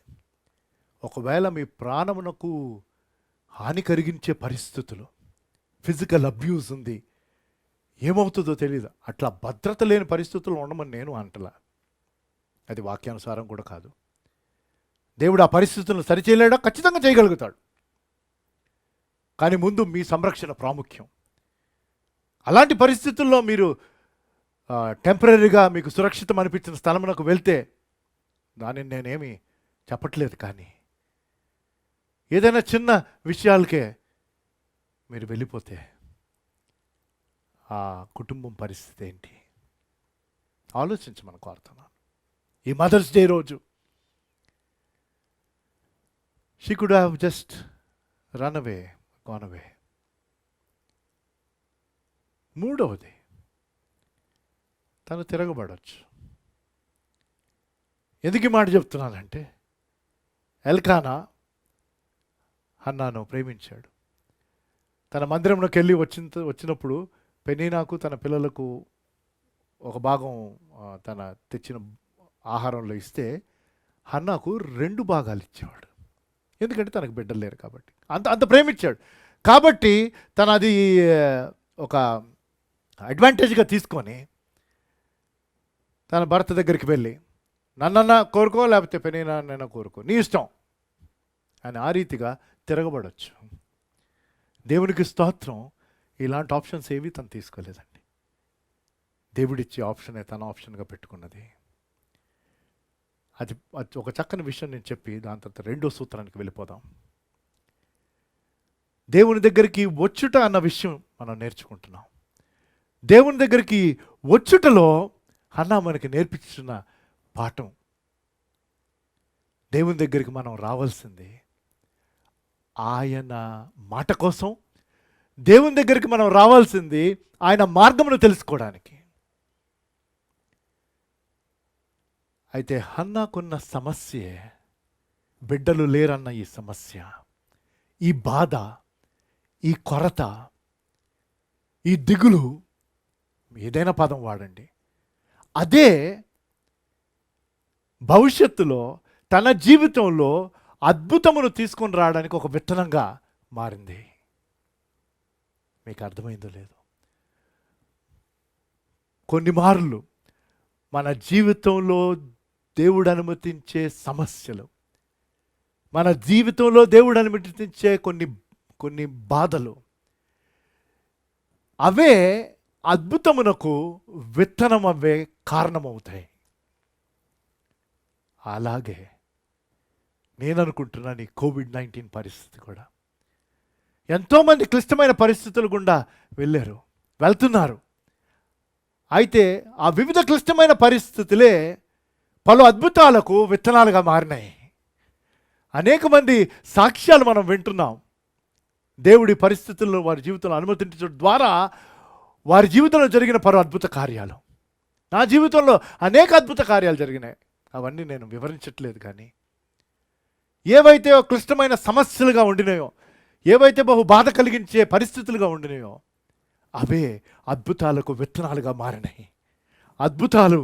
ఒకవేళ మీ ప్రాణమునకు హాని కలిగించే పరిస్థితులు, ఫిజికల్ అబ్యూస్ ఉంది, ఏమవుతుందో తెలియదు, అట్లా భద్రత లేని పరిస్థితుల్లో ఉండమని నేను అంటలా. అది వాక్యానుసారం కూడా కాదు. దేవుడు ఆ పరిస్థితులను సరిచేయలేడా? ఖచ్చితంగా చేయగలుగుతాడు. కానీ ముందు మీ సంరక్షణ ప్రాముఖ్యం. అలాంటి పరిస్థితుల్లో మీరు టెంపరీగా మీకు సురక్షితం అనిపించిన స్థలమునకు వెళ్తే దానిని నేనేమి చెప్పట్లేదు, కానీ ఏదైనా చిన్న విషయాలకే మీరు వెళ్ళిపోతే ఆ కుటుంబం పరిస్థితి ఏంటి ఆలోచించమని కోరుతున్నాను. ఈ మదర్స్ డే రోజు she could have just run away, gone away. మూడవది, తను తిరగబడవచ్చు. ఎందుకు ఈ మాట చెప్తున్నానంటే, ఎల్కానా హన్నాను ప్రేమించాడు. తన మందిరంలోకి వెళ్ళి వచ్చినప్పుడు పెనీనాకు తన పిల్లలకు ఒక భాగం తన తెచ్చిన ఆహారంలో ఇస్తే హన్నాకు 2 భాగాలు ఇచ్చేవాడు. ఎందుకంటే తనకు బిడ్డలు లేరు కాబట్టి. అంత ప్రేమించాడు కాబట్టి తను అది ఒక అడ్వాంటేజ్గా తీసుకొని తన భర్త దగ్గరికి వెళ్ళి నన్నన్నా కోరుకో, లేకపోతే పెనీనాన్నైనా కోరుకో, నీ ఇష్టం అని ఆ రీతిగా తిరగబడవచ్చు. దేవునికి స్తోత్రం. ఇలాంటి ఆప్షన్స్ ఏవి తను తీసుకోలేదండి. దేవుడిచ్చే ఆప్షనే తన ఆప్షన్గా పెట్టుకున్నది. అది ఒక చక్కని విషయం నేను చెప్పి దాని తర్వాత 2వ సూత్రానికి వెళ్ళిపోదాం. దేవుని దగ్గరికి వచ్చుట అన్న విషయం మనం నేర్చుకుంటున్నాం. దేవుని దగ్గరికి వచ్చుటలో హన్నా మనకి నేర్పించిన పాఠం. దేవుని దగ్గరికి మనం రావాల్సింది ఆయన మాట కోసం. దేవుని దగ్గరికి మనం రావాల్సింది ఆయన మార్గమును తెలుసుకోవడానికి. అయితే హన్నాకున్న సమస్యే బిడ్డలు లేరన్న ఈ సమస్య, ఈ బాధ, ఈ కొరత, ఈ దిగులు, ఏదైనా పదం వాడండి, అదే భవిష్యత్తులో తన జీవితంలో అద్భుతమును తీసుకొని రావడానికి ఒక విత్తనంగా మారింది. మీకు అర్థమైందో లేదో? కొన్ని మార్లు మన జీవితంలో దేవుడు అనుమతించే సమస్యలు, మన జీవితంలో దేవుడు అనుమతించే కొన్ని బాధలు, అవే అద్భుతమునకు విత్తనం అవే కారణమవుతాయి. అలాగే నేను అనుకుంటున్నాను ఈ కోవిడ్-19 పరిస్థితి కూడా. ఎంతోమంది క్లిష్టమైన పరిస్థితులు గుండా వెళ్తున్నారు. అయితే ఆ వివిధ క్లిష్టమైన పరిస్థితులే పలు అద్భుతాలకు విత్తనాలుగా మారినాయి. అనేక మంది సాక్ష్యాలు మనం వింటున్నాం. దేవుడి పరిస్థితుల్లో వారి జీవితంలో అనుమతించడం ద్వారా వారి జీవితంలో జరిగిన పలు అద్భుత కార్యాలు. నా జీవితంలో అనేక అద్భుత కార్యాలు జరిగినాయి. అవన్నీ నేను వివరించట్లేదు, కానీ ఏవైతే క్లిష్టమైన సమస్యలుగా ఉండినాయో, ఏవైతే బహు బాధ కలిగించే పరిస్థితులుగా ఉండినాయో, అవే అద్భుతాలకు విత్తనాలుగా మారినాయి. అద్భుతాలు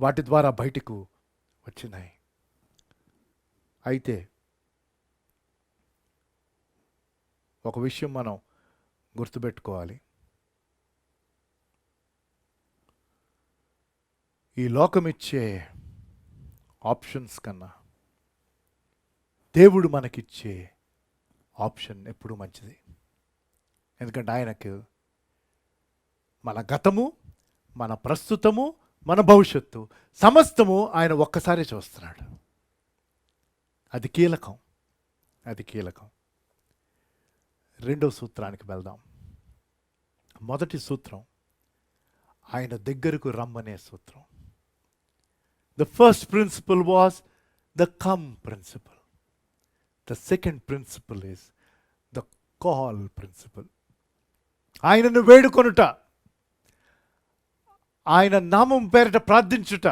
వాటి ద్వారా బయటకు వచ్చినాయి. అయితే ఒక విషయం మనం గుర్తుపెట్టుకోవాలి. ఈ లోకమిచ్చే ఆప్షన్స్ కన్నా దేవుడు మనకిచ్చే ఆప్షన్ ఎప్పుడూ మంచిది. ఎందుకంటే ఆయనకు మన గతము, మన ప్రస్తుతము, మన భవిష్యత్తు సమస్తము ఆయన ఒక్కసారి చూస్తున్నాడు. అది కీలకం. 2వ సూత్రానికి వెళ్దాం. మొదటి సూత్రం ఆయన దగ్గరకు రమ్మనే సూత్రం. The first principle was the come principle. The second principle is the call principle. ఆయనను వేడుకొనుట, ఆయన నామం పేరిట ప్రార్థించుట,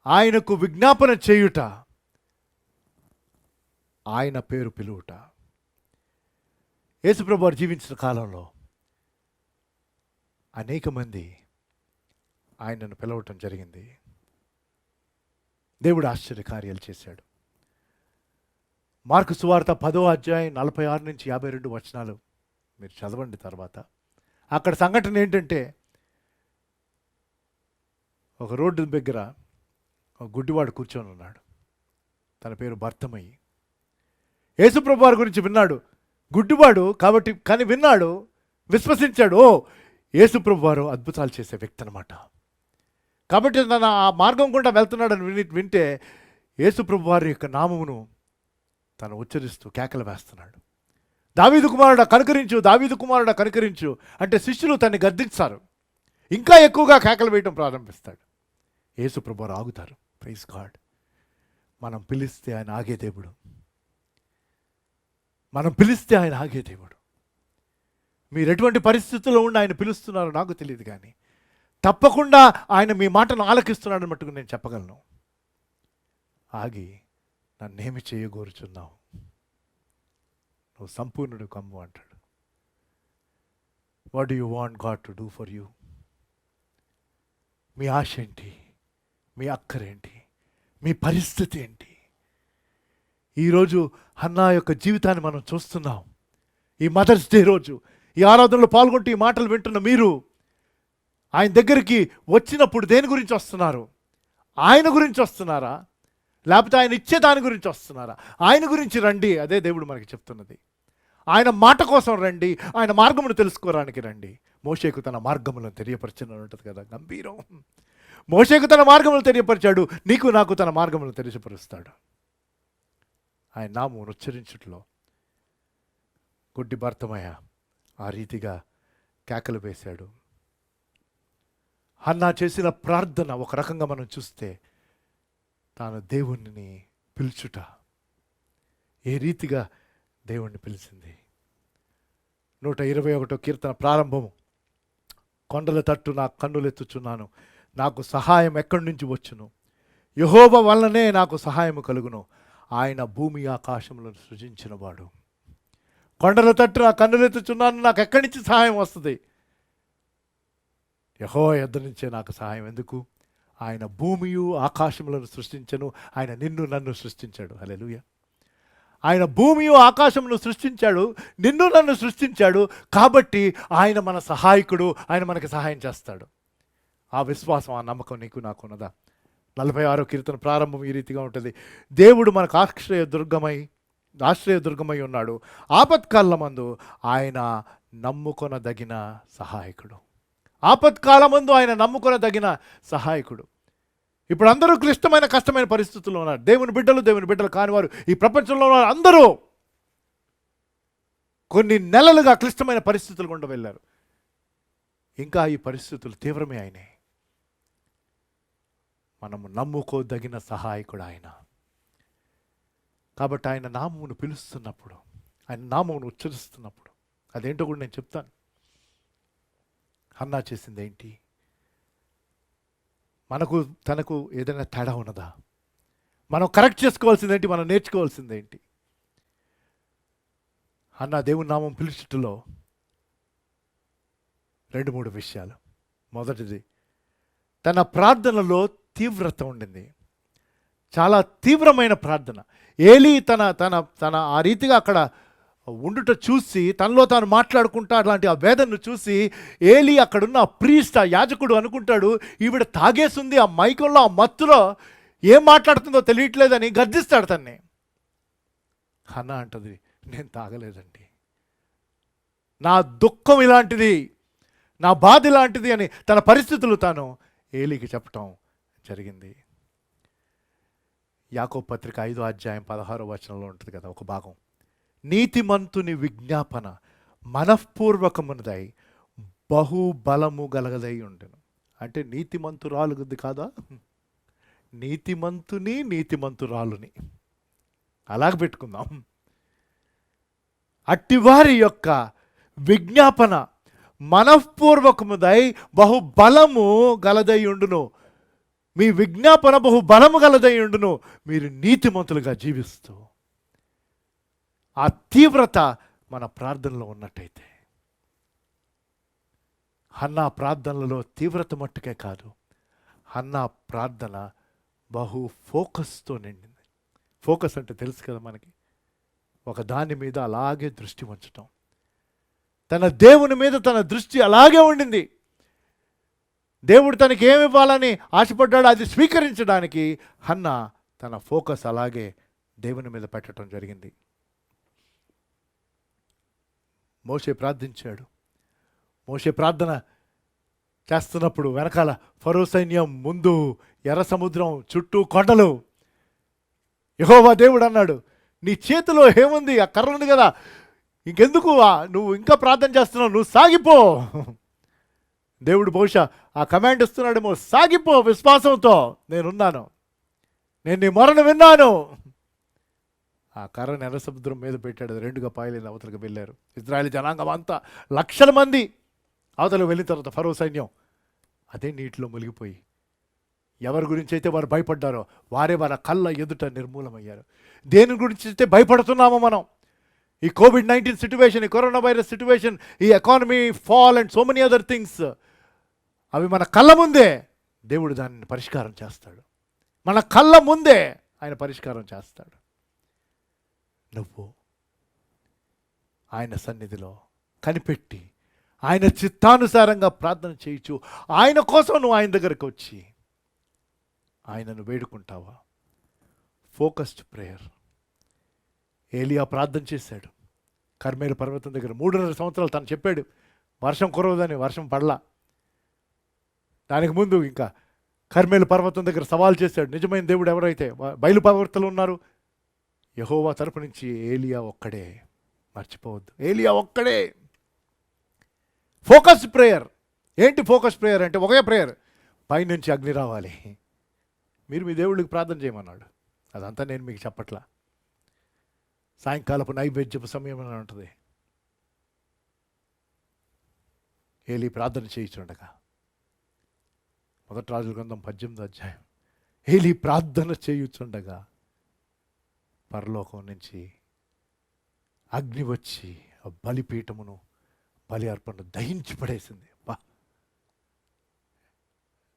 ఆయనకు విజ్ఞాపన చేయుట, ఆయన పేరు పిలువుట. యేసుప్రభు వారు జీవించిన కాలంలో అనేక మంది ఆయనను పిలవటం జరిగింది. దేవుడు ఆశ్చర్య కార్యాలు చేశాడు. మార్కు సువార్త 10వ అధ్యాయం 46 నుంచి 52 వచనాలు మీరు చదవండి. తర్వాత అక్కడ సంఘటన ఏంటంటే, ఒక రోడ్డు దగ్గర ఒక గుడ్డివాడు కూర్చొని ఉన్నాడు. తన పేరు భర్తమయ్యి. యేసుప్రభు వారి గురించి విన్నాడు. గుడ్డివాడు కాబట్టి, కానీ విన్నాడు, విశ్వసించాడు. ఓ, యేసుప్రభు వారు అద్భుతాలు చేసే వ్యక్తి అనమాట. కాబట్టి తన ఆ మార్గం గుండా వెళ్తున్నాడని వింటే యేసుప్రభు వారి యొక్క నామమును తను ఉచ్చరిస్తూ కేకలు వేస్తున్నాడు. దావీదు కుమారుడా కనుకరించు, దావీదు కుమారుడా కనుకరించు అంటే శిష్యులు తన్ని గద్దించారు. ఇంకా ఎక్కువగా కేకలు వేయటం ప్రారంభిస్తాడు. యేసుప్రభు వారు ఆగుతారు. Praise God. మనం పిలిస్తే ఆయన ఆగే దేవుడు. మనం పిలిస్తే ఆయన ఆగే దేవుడు. మీరు ఎటువంటి పరిస్థితుల్లో ఉండి ఆయన పిలుస్తున్నారో నాకు తెలియదు, కానీ తప్పకుండా ఆయన మీ మాటను ఆలకిస్తున్నాడని మట్టుకు నేను చెప్పగలను. ఆగి నన్నేమి చేయగోరుచున్నావు, నువ్వు సంపూర్ణుడు కమ్ము అంటాడు. What do you want God to do for you? మీ ఆశ ఏంటి? మీ అక్కరేంటి? మీ పరిస్థితి ఏంటి? ఈరోజు హన్నా యొక్క జీవితాన్ని మనం చూస్తున్నాం. ఈ మదర్స్ డే రోజు ఈ ఆరాధనలో పాల్గొంటూ ఈ మాటలు వింటున్న మీరు ఆయన దగ్గరికి వచ్చినప్పుడు దేని గురించి వస్తున్నారు? ఆయన గురించి వస్తున్నారా, లేకపోతే ఆయన ఇచ్చే దాని గురించి వస్తున్నారా? ఆయన గురించి రండి, అదే దేవుడు మనకి చెప్తున్నది. ఆయన మాట కోసం రండి, ఆయన మార్గమును తెలుసుకోవడానికి రండి. మోషేకు తన మార్గములను తెలియపరచని ఉంటుంది కదా, గంభీరం. మోషేకు తన మార్గములు తెలియపరిచాడు, నీకు నాకు తన మార్గములను తెలియపరుస్తాడు. ఆయన నామమును ఉచ్చరించుట్లో గుడ్డి భర్తమయ్య ఆ రీతిగా కేకలు వేశాడు. హన్నా చేసిన ప్రార్థన ఒక రకంగా మనం చూస్తే తాను దేవుణ్ణి పిలుచుట, ఏ రీతిగా దేవుణ్ణి పిలిచింది. 121 కీర్తన ప్రారంభము, కొండల తట్టు నా కన్నులెత్తుచున్నాను, నాకు సహాయం ఎక్కడి నుంచి వచ్చును? యెహోవా వలననే నాకు సహాయము కలుగును. ఆయన భూమి ఆకాశములను సృజించిన వాడు. కొండల తట్టు నా కన్నులెత్తుచున్నాను, నాకు ఎక్కడి నుంచి సహాయం వస్తుంది? యెహోవా యొద్ద నుంచే నాకు సహాయం. ఎందుకు? ఆయన భూమియు ఆకాశములను సృష్టించను. ఆయన నిన్ను నన్ను సృష్టించాడు. హల్లెలూయా. ఆయన భూమియు ఆకాశమును సృష్టించాడు, నిన్ను నన్ను సృష్టించాడు. కాబట్టి ఆయన మన సహాయకుడు, ఆయన మనకి సహాయం చేస్తాడు. ఆ విశ్వాసం, ఆ నమ్మకం నీకు నాకు ఉన్నదా? 46 కీర్తన ప్రారంభం ఈ రీతిగా ఉంటుంది. దేవుడు మనకు ఆశ్రయదుర్గమై ఉన్నాడు. ఆపత్కాలమందు ఆయన నమ్ముకొనదగిన సహాయకుడు. ఆపత్కాలమందు ఆయన నమ్ముకొనదగిన సహాయకుడు. ఇప్పుడు అందరూ క్లిష్టమైన కష్టమైన పరిస్థితుల్లో ఉన్నారు. దేవుని బిడ్డలు కానివారు ఈ ప్రపంచంలో ఉన్నారు. అందరూ కొన్ని నెలలుగా క్లిష్టమైన పరిస్థితులు గుండా వెళ్ళారు. ఇంకా ఈ పరిస్థితులు తీవ్రమే అయినాయి. మనము నమ్ముకోదగిన సహాయకుడు ఆయన. కాబట్టి ఆయన నామమును పిలుస్తున్నప్పుడు, ఆయన నామమును ఉచ్చరిస్తున్నప్పుడు అదేంటో కూడా నేను చెప్తాను. హన్నా చేసింది ఏంటి? మనకు తనకు ఏదైనా తేడా ఉన్నదా? మనం కరెక్ట్ చేసుకోవాల్సిందేంటి? మనం నేర్చుకోవాల్సిందేంటి? హన్నా దేవుని నామం పిలుచుటలో 2-3 విషయాలు. మొదటిది, తన ప్రార్థనలో తీవ్రత ఉండింది. చాలా తీవ్రమైన ప్రార్థన. ఏలీ తన ఆ రీతిగా అక్కడ ఉండుట చూసి, తనలో తాను మాట్లాడుకుంటా అట్లాంటి ఆ వేదనను చూసి ఏలీ అక్కడున్న ప్రీస్ట్, ఆ యాజకుడు అనుకుంటాడు, ఈవిడ తాగేసింది, ఆ మైకంలో ఆ మత్తులో ఏం మాట్లాడుతుందో తెలియట్లేదని గర్దిస్తాడు తన్ని. హన్నా అంటది, నేను తాగలేదండి, నా దుఃఖం ఇలాంటిది, నా బాధ ఇలాంటిది అని తన పరిస్థితులు తాను ఏలీకి చెప్పటం జరిగింది. యాకోబు పత్రిక 5వ అధ్యాయం 16వ వచనంలో ఉంటుంది కదా ఒక భాగం, నీతిమంతుని విజ్ఞాపన మనఃపూర్వకమునదై బహుబలము గలగదై ఉండెను. అంటే నీతిమంతురాలుది కాదా, నీతిమంతురాలుని అలాగ పెట్టుకుందాం. అట్టివారి యొక్క విజ్ఞాపన మనఃపూర్వకముదై బహుబలము గలదై ఉండును. మీ విజ్ఞాపన బహుబలము గలదై ఉండును, మీరు నీతిమంతులుగా జీవిస్తూ. ఆ తీవ్రత మన ప్రార్థనలో ఉన్నట్టయితే, హన్నా ప్రార్థనలలో తీవ్రత మట్టుకే కాదు, హన్నా ప్రార్థన బహు ఫోకస్తో నిండింది. ఫోకస్ అంటే తెలుసు కదా మనకి, ఒక దాని మీద అలాగే దృష్టి ఉంచటం. తన దేవుని మీద తన దృష్టి అలాగే ఉండింది. దేవుడు తనకి ఏమి ఇవ్వాలని ఆశపడ్డాడో అది స్వీకరించడానికి హన్నా తన ఫోకస్ అలాగే దేవుని మీద పెట్టడం జరిగింది. మోషే ప్రార్థించాడు. మోషే ప్రార్థన చేస్తున్నప్పుడు వెనకాల ఫరో సైన్యం, ముందు ఎర్ర సముద్రం, చుట్టూ కొండలు. యెహోవా దేవుడు అన్నాడు, నీ చేతిలో ఏముంది? ఆ కర్ర ఉంది కదా, ఇంకెందుకు నువ్వు ఇంకా ప్రార్థన చేస్తున్నావు, నువ్వు సాగిపో. దేవుడు బహుశా ఆ కమాండ్ ఇస్తున్నాడేమో, సాగిపో విశ్వాసంతో, నేనున్నాను, నేను నీ మొరను విన్నాను. ఆ కర్రను ఎర్ర సముద్రం మీద పెట్టాడు, రెండుగా పాయలేని అవతలకు వెళ్ళారు. ఇజ్రాయేల్ జనాంగం అంతా లక్షల మంది అవతలకు వెళ్ళిన తర్వాత ఫరో సైన్యం అదే నీటిలో మునిగిపోయి, ఎవరి గురించి అయితే వారు భయపడ్డారో వారే వారి కళ్ళ ఎదుట నిర్మూలమయ్యారు. దేని గురించి అయితే భయపడుతున్నామో మనం, ఈ కోవిడ్-19 సిచ్యువేషన్, ఈ కరోనా వైరస్ సిచ్యువేషన్, ఈ economy fall and so many other things, అవి మన కళ్ళ ముందే దేవుడు దానిని పరిష్కారం చేస్తాడు. మన కళ్ళ ముందే ఆయన పరిష్కారం చేస్తాడు. నువ్వు ఆయన సన్నిధిలో కనిపెట్టి ఆయన చిత్తానుసారంగా ప్రార్థన చేయొచ్చు. ఆయన కోసం నువ్వు ఆయన దగ్గరకు వచ్చి ఆయనను వేడుకుంటావా? Focused prayer. ఏలియా ప్రార్థన చేశాడు కర్మేలు పర్వతం దగ్గర 3.5 సంవత్సరాలు. తను చెప్పాడు వర్షం కురవదని, వర్షం పడలా. దానికి ముందు ఇంకా కర్మేలు పర్వతం దగ్గర సవాల్ చేశాడు. నిజమైన దేవుడు ఎవరైతే బయలుపర్వతలు ఉన్నారు, యెహోవా తరపు నుంచి ఏలియా ఒక్కడే. మర్చిపోవద్దు, ఏలియా ఒక్కడే. Focus prayer. ఏంటి ఫోకస్ ప్రేయర్ అంటే? ఒకే ప్రేయర్, పైనుంచి అగ్ని రావాలి, మీరు మీ దేవుళ్ళకి ప్రార్థన చేయమన్నాడు. అదంతా నేను మీకు చెప్పట్లా. సాయంకాలపు నైవేద్యపు సమయం అని ఉంటుంది. ఏలీ ప్రార్థన చేయించుండగా, 1 రాజుల గ్రంథం 18వ అధ్యాయం, ఏలీ ప్రార్థన చేయుచుండగా పరలోకం నుంచి అగ్ని వచ్చి ఆ బలిపీఠమును, బలి అర్పణను దహించి పడేసింది.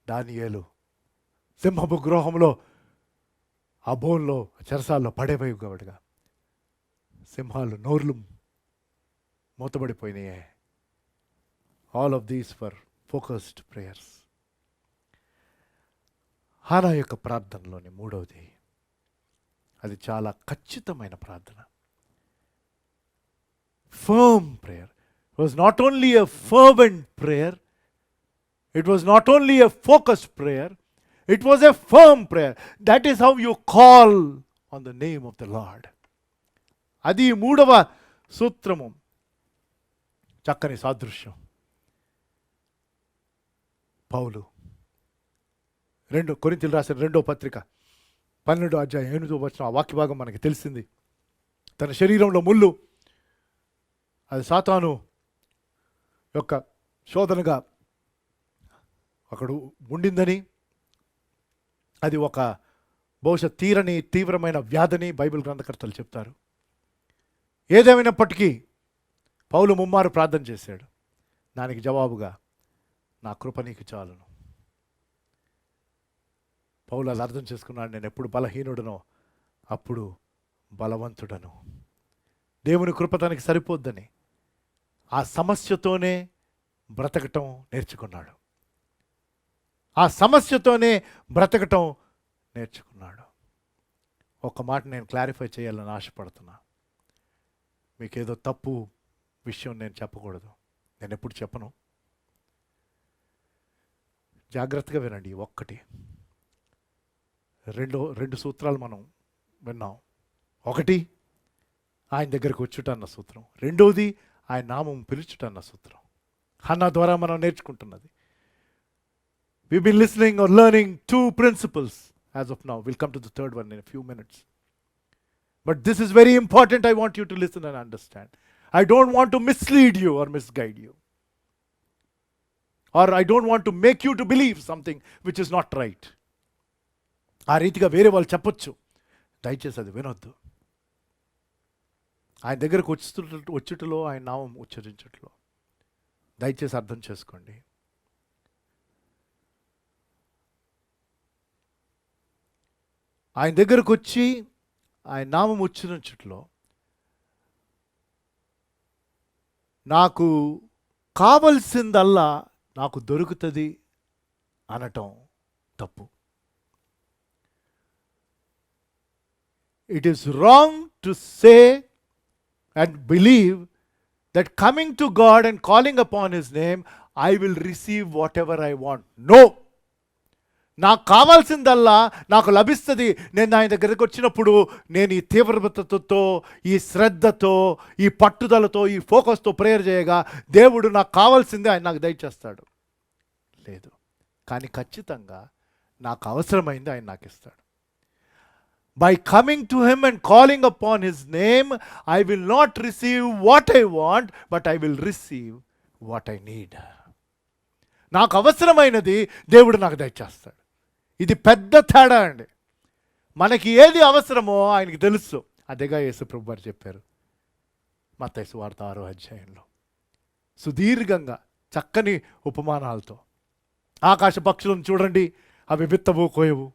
దానియేలు సింహపు గృహంలో ఆ బోన్లో చెరసాల్లో పడేపోయేవాడుగా, సింహాలు నోర్లు మూతబడిపోయినాయే. All of these for focused prayers. Hannah యొక్క ప్రార్థనలోని 3వది, అది చాలా ఖచ్చితమైన ప్రార్థన. Firm prayer. It was not only a fervent prayer, it was not only a focused prayer, it was a firm prayer. That is how you call on the name of the Lord. అది 3వ సూత్రము. చక్కని సాదృశ్యం. పౌలు 2 కొరింథీయులు రాసిన 2వ పత్రిక 12వ అధ్యాయం 8వ వచనం, ఆ వాక్య భాగం మనకి తెలిసింది. తన శరీరంలో ముళ్ళు, అది సాతాను యొక్క శోధనగా అక్కడ ఉండిందని, అది ఒక బహుశా తీవ్రమైన వ్యాధిని బైబిల్ గ్రంథకర్తలు చెప్తారు. ఏదేమైనప్పటికీ పౌలు ముమ్మారు ప్రార్థన చేశాడు. దానికి జవాబుగా, నా కృప నీకు చాలును. పౌలు అది అర్థం చేసుకున్నాడు, నేను ఎప్పుడు బలహీనుడనో అప్పుడు బలవంతుడను. దేవుని కృప తనకి సరిపోద్దని ఆ సమస్యతోనే బ్రతకటం నేర్చుకున్నాడు. ఆ సమస్యతోనే బ్రతకటం నేర్చుకున్నాడు. ఒక మాట నేను క్లారిఫై చేయాలని ఆశపడుతున్నా. మీకేదో తప్పు విషయం నేను చెప్పకూడదు, నేను ఎప్పుడు చెప్పను. జాగ్రత్తగా వినండి. ఒక్కటి, రెండు సూత్రాలు మనం విన్నాం. ఒకటి, ఆయన దగ్గరకు వచ్చుట అన్న సూత్రం. రెండోది, ఆయన నామం పిలుచుట అన్న సూత్రం. హన్నా ద్వారా మనం నేర్చుకుంటున్నది. We've been listening or learning 2 principles as of now. We'll come to the third one in a few minutes. But this is very important. I want you to listen and understand. I don't want to mislead you or misguide you. Or I don't want to make you to believe something which is not right. ఆ రీతిగా వేరే వాళ్ళు చెప్పొచ్చు, దయచేసి అది వినొద్దు. ఆయన దగ్గరకు వచ్చుటలో, ఆయన నామం ఉచ్చరించట్లో దయచేసి అర్థం చేసుకోండి. ఆయన దగ్గరకు వచ్చి ఆయన నామం ఉచ్చరించట్లో నాకు కావలసిందల్లా నాకు దొరుకుతుంది అనటం తప్పు. It is wrong to say and believe that coming to God and calling upon His name, I will receive whatever I want. No! నాకు కావాల్సిందల్లా నాకు లభిస్తుంది. నేను ఆయన దగ్గరికి వచ్చినప్పుడు నేను ఈ తీవ్రతతో, ఈ శ్రద్ధతో, ఈ పట్టుదలతో, ఈ ఫోకస్తో ప్రేయర్ చేయగా దేవుడు నాకు కావాల్సింది ఆయన నాకు దయచేస్తాడు లేదు. కానీ ఖచ్చితంగా నాకు అవసరమైంది ఆయన నాకు ఇస్తాడు. By coming to him and calling upon his name, I will not receive what I want, but I will receive what I need. నాకు అవసరమైనది దేవుడు నాకు దయచేస్తాడు. ఇది పెద్ద తేడా అండి. మనకి ఏది అవసరమో ఆయనకి తెలుసు. అదేగా యేసు ప్రభు వారు చెప్పారు మత్తయి సువార్త 6వ అధ్యాయంలో సుదీర్ఘంగా చక్కని ఉపమానాలతో. ఆకాశ పక్షులను చూడండి, అవి విత్తవు కోయవు,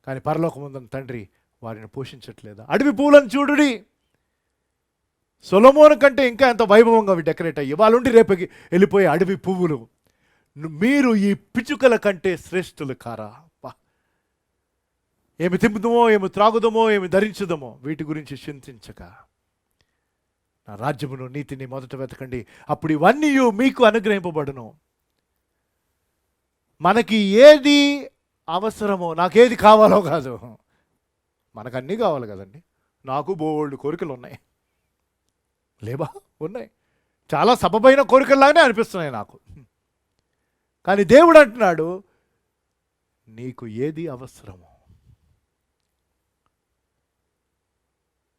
కానీ పరలోకముందున్న తండ్రి వారిని పోషించట్లేదా? అడవి పూలను చూడుడి, సొలొమోను కంటే ఇంకా ఎంత వైభవంగా అవి డెకరేట్ అయ్యి వాళ్ళుండి రేపకి వెళ్ళిపోయే అడవి పువ్వులు. మీరు ఈ పిచ్చుకల కంటే శ్రేష్ఠులు కారా? ఏమి తింపుదమో, ఏమి త్రాగుదమో, ఏమి ధరించుదమో వీటి గురించి చింతించక నా రాజ్యమును నీతిని మొదట వెతకండి, అప్పుడు ఇవన్నీ మీకు అనుగ్రహింపబడును. మనకి ఏది అవసరమో, నాకేది కావాలో కాదు, మనకు అన్నీ కావాలి కదండి. నాకు బోల్డ్ కోరికలు ఉన్నాయి, లేవా? ఉన్నాయి. చాలా సబబైన కోరికల్లాగానే అనిపిస్తున్నాయి నాకు. కానీ దేవుడు అంటున్నాడు, నీకు ఏది అవసరమో,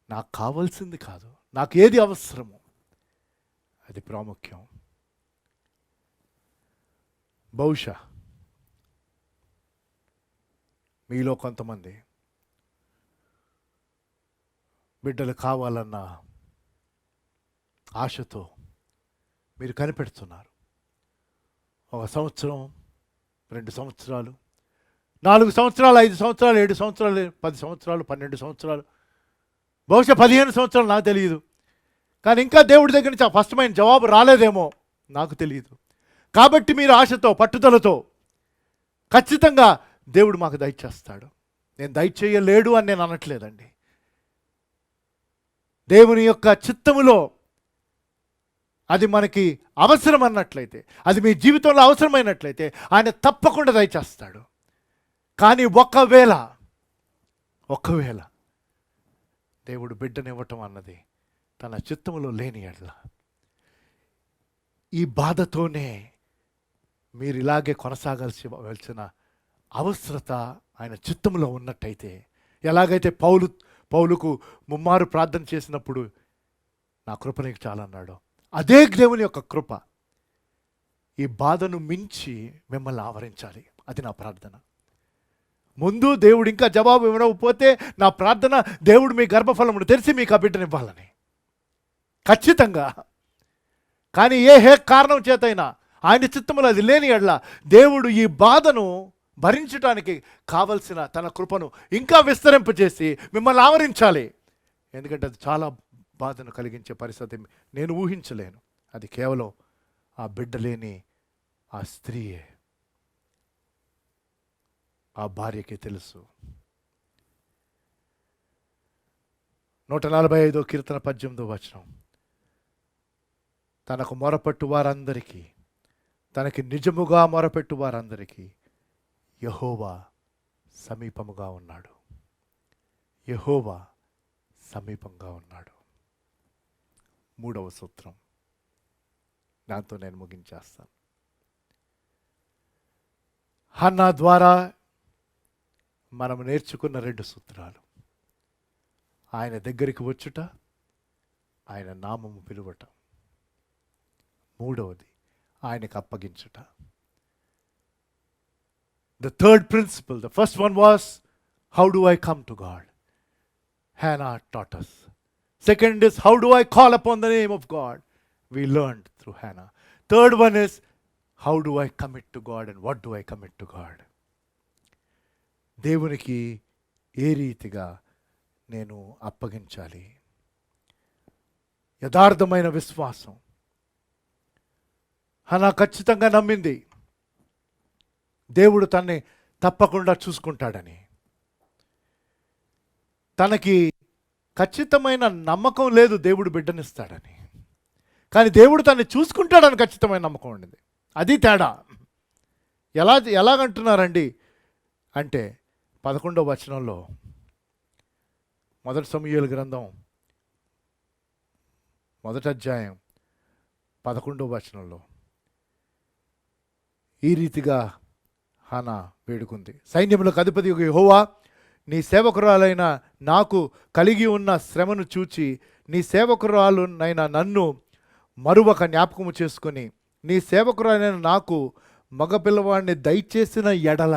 నాకు కావాల్సింది కాదు, నాకు ఏది అవసరమో అది ప్రాముఖ్యం. బహుశా మీలో కొంతమంది బిడ్డలు కావాలన్న ఆశతో మీరు కనిపెడుతున్నారు. 1 సంవత్సరం, 2 సంవత్సరాలు, 4 సంవత్సరాలు, 5 సంవత్సరాలు, 7 సంవత్సరాలు, 10 సంవత్సరాలు, 12 సంవత్సరాలు, బహుశా 15 సంవత్సరాలు, నాకు తెలియదు. కానీ ఇంకా దేవుడి దగ్గర నుంచి ఆ స్పష్టమైన జవాబు రాలేదేమో, నాకు తెలియదు. కాబట్టి మీరు ఆశతో, పట్టుదలతో ఖచ్చితంగా దేవుడు మాకు దయచేస్తాడు. నేను దయచేయలేడు అని నేను అనట్లేదండి. దేవుని యొక్క చిత్తములో అది మనకి అవసరం అన్నట్లయితే, అది మీ జీవితంలో అవసరమైనట్లయితే ఆయన తప్పకుండా దయచేస్తాడు. కానీ ఒకవేళ దేవుడు బిడ్డనివ్వటం అన్నది తన చిత్తములో లేని ఎడల, ఈ బాధతోనే మీరు ఇలాగే కొనసాగాల్సిన అవసరత ఆయన చిత్తములో ఉన్నట్టయితే, ఎలాగైతే పౌలుకు ముమ్మారు ప్రార్థన చేసినప్పుడు నా కృప నీకు చాలన్నాడు, అదే దేవుని యొక్క కృప ఈ బాధను మించి మిమ్మల్ని ఆవరించాలి. అది నా ప్రార్థన. ముందు దేవుడు ఇంకా జవాబు ఇవ్వకపోతే నా ప్రార్థన, దేవుడు మీ గర్భఫలమును తెరిచి మీకు ఆ బిడ్డనివ్వాలని ఖచ్చితంగా. కానీ ఏ కారణం చేతైనా ఆయన చిత్తములో అది లేని ఎడల, దేవుడు ఈ బాధను భరించడానికి కావలసిన తన కృపను ఇంకా విస్తరింపజేసి మిమ్మల్ని ఆవరించాలి. ఎందుకంటే అది చాలా బాధను కలిగించే పరిస్థితి నేను ఊహించలేను. అది కేవలం ఆ బిడ్డ లేని ఆ స్త్రీయే, ఆ భార్యకి తెలుసు. 145 కీర్తన 18వ వచనం, తనకు మొరపెట్టు వారందరికీ, తనకి నిజముగా మొరపెట్టు వారందరికీ యెహోవా సమీపముగా ఉన్నాడు. యెహోవా సమీపంగా ఉన్నాడు. 3వ సూత్రం, దాంతో నేను ముగించేస్తాను. హన్నా ద్వారా మనం నేర్చుకున్న 2 సూత్రాలు: ఆయన దగ్గరికి వచ్చుట, ఆయన నామము పిలువట. 3వది ఆయనకు అప్పగించుట. The third principle, the first one was, how do I come to God? Hannah taught us. Second is, how do I call upon the name of God? We learned through Hannah. Third one is, how do I commit to God and what do I commit to God? దేవునికి ఏ రీతిగా నేను అప్పగించాలి? యథార్థమైన విశ్వాసం. Hannah ఖచ్చితంగా నమ్మింది దేవుడు తన్ని తప్పకుండా చూసుకుంటాడని. తనకి ఖచ్చితమైన నమ్మకం లేదు దేవుడు బిడ్డనిస్తాడని, కానీ దేవుడు తన్ని చూసుకుంటాడని ఖచ్చితమైన నమ్మకం ఉండింది. అది తేడా. ఎలాగంటున్నారండి అంటే 11వ వచనంలో, మొదటి సమూయేలు గ్రంథం 1వ అధ్యాయం 11వ వచనంలో ఈ రీతిగా హానా వేడుకుంది. సైన్యములకు అధిపతి యెహోవా, నీ సేవకురాలైన నాకు కలిగి ఉన్న శ్రమను చూచి నీ సేవకురాలునైన నన్ను మరువక జ్ఞాపకము చేసుకొని నీ సేవకురాలైన నాకు మగపిల్లవాడిని దయచేసిన ఎడల,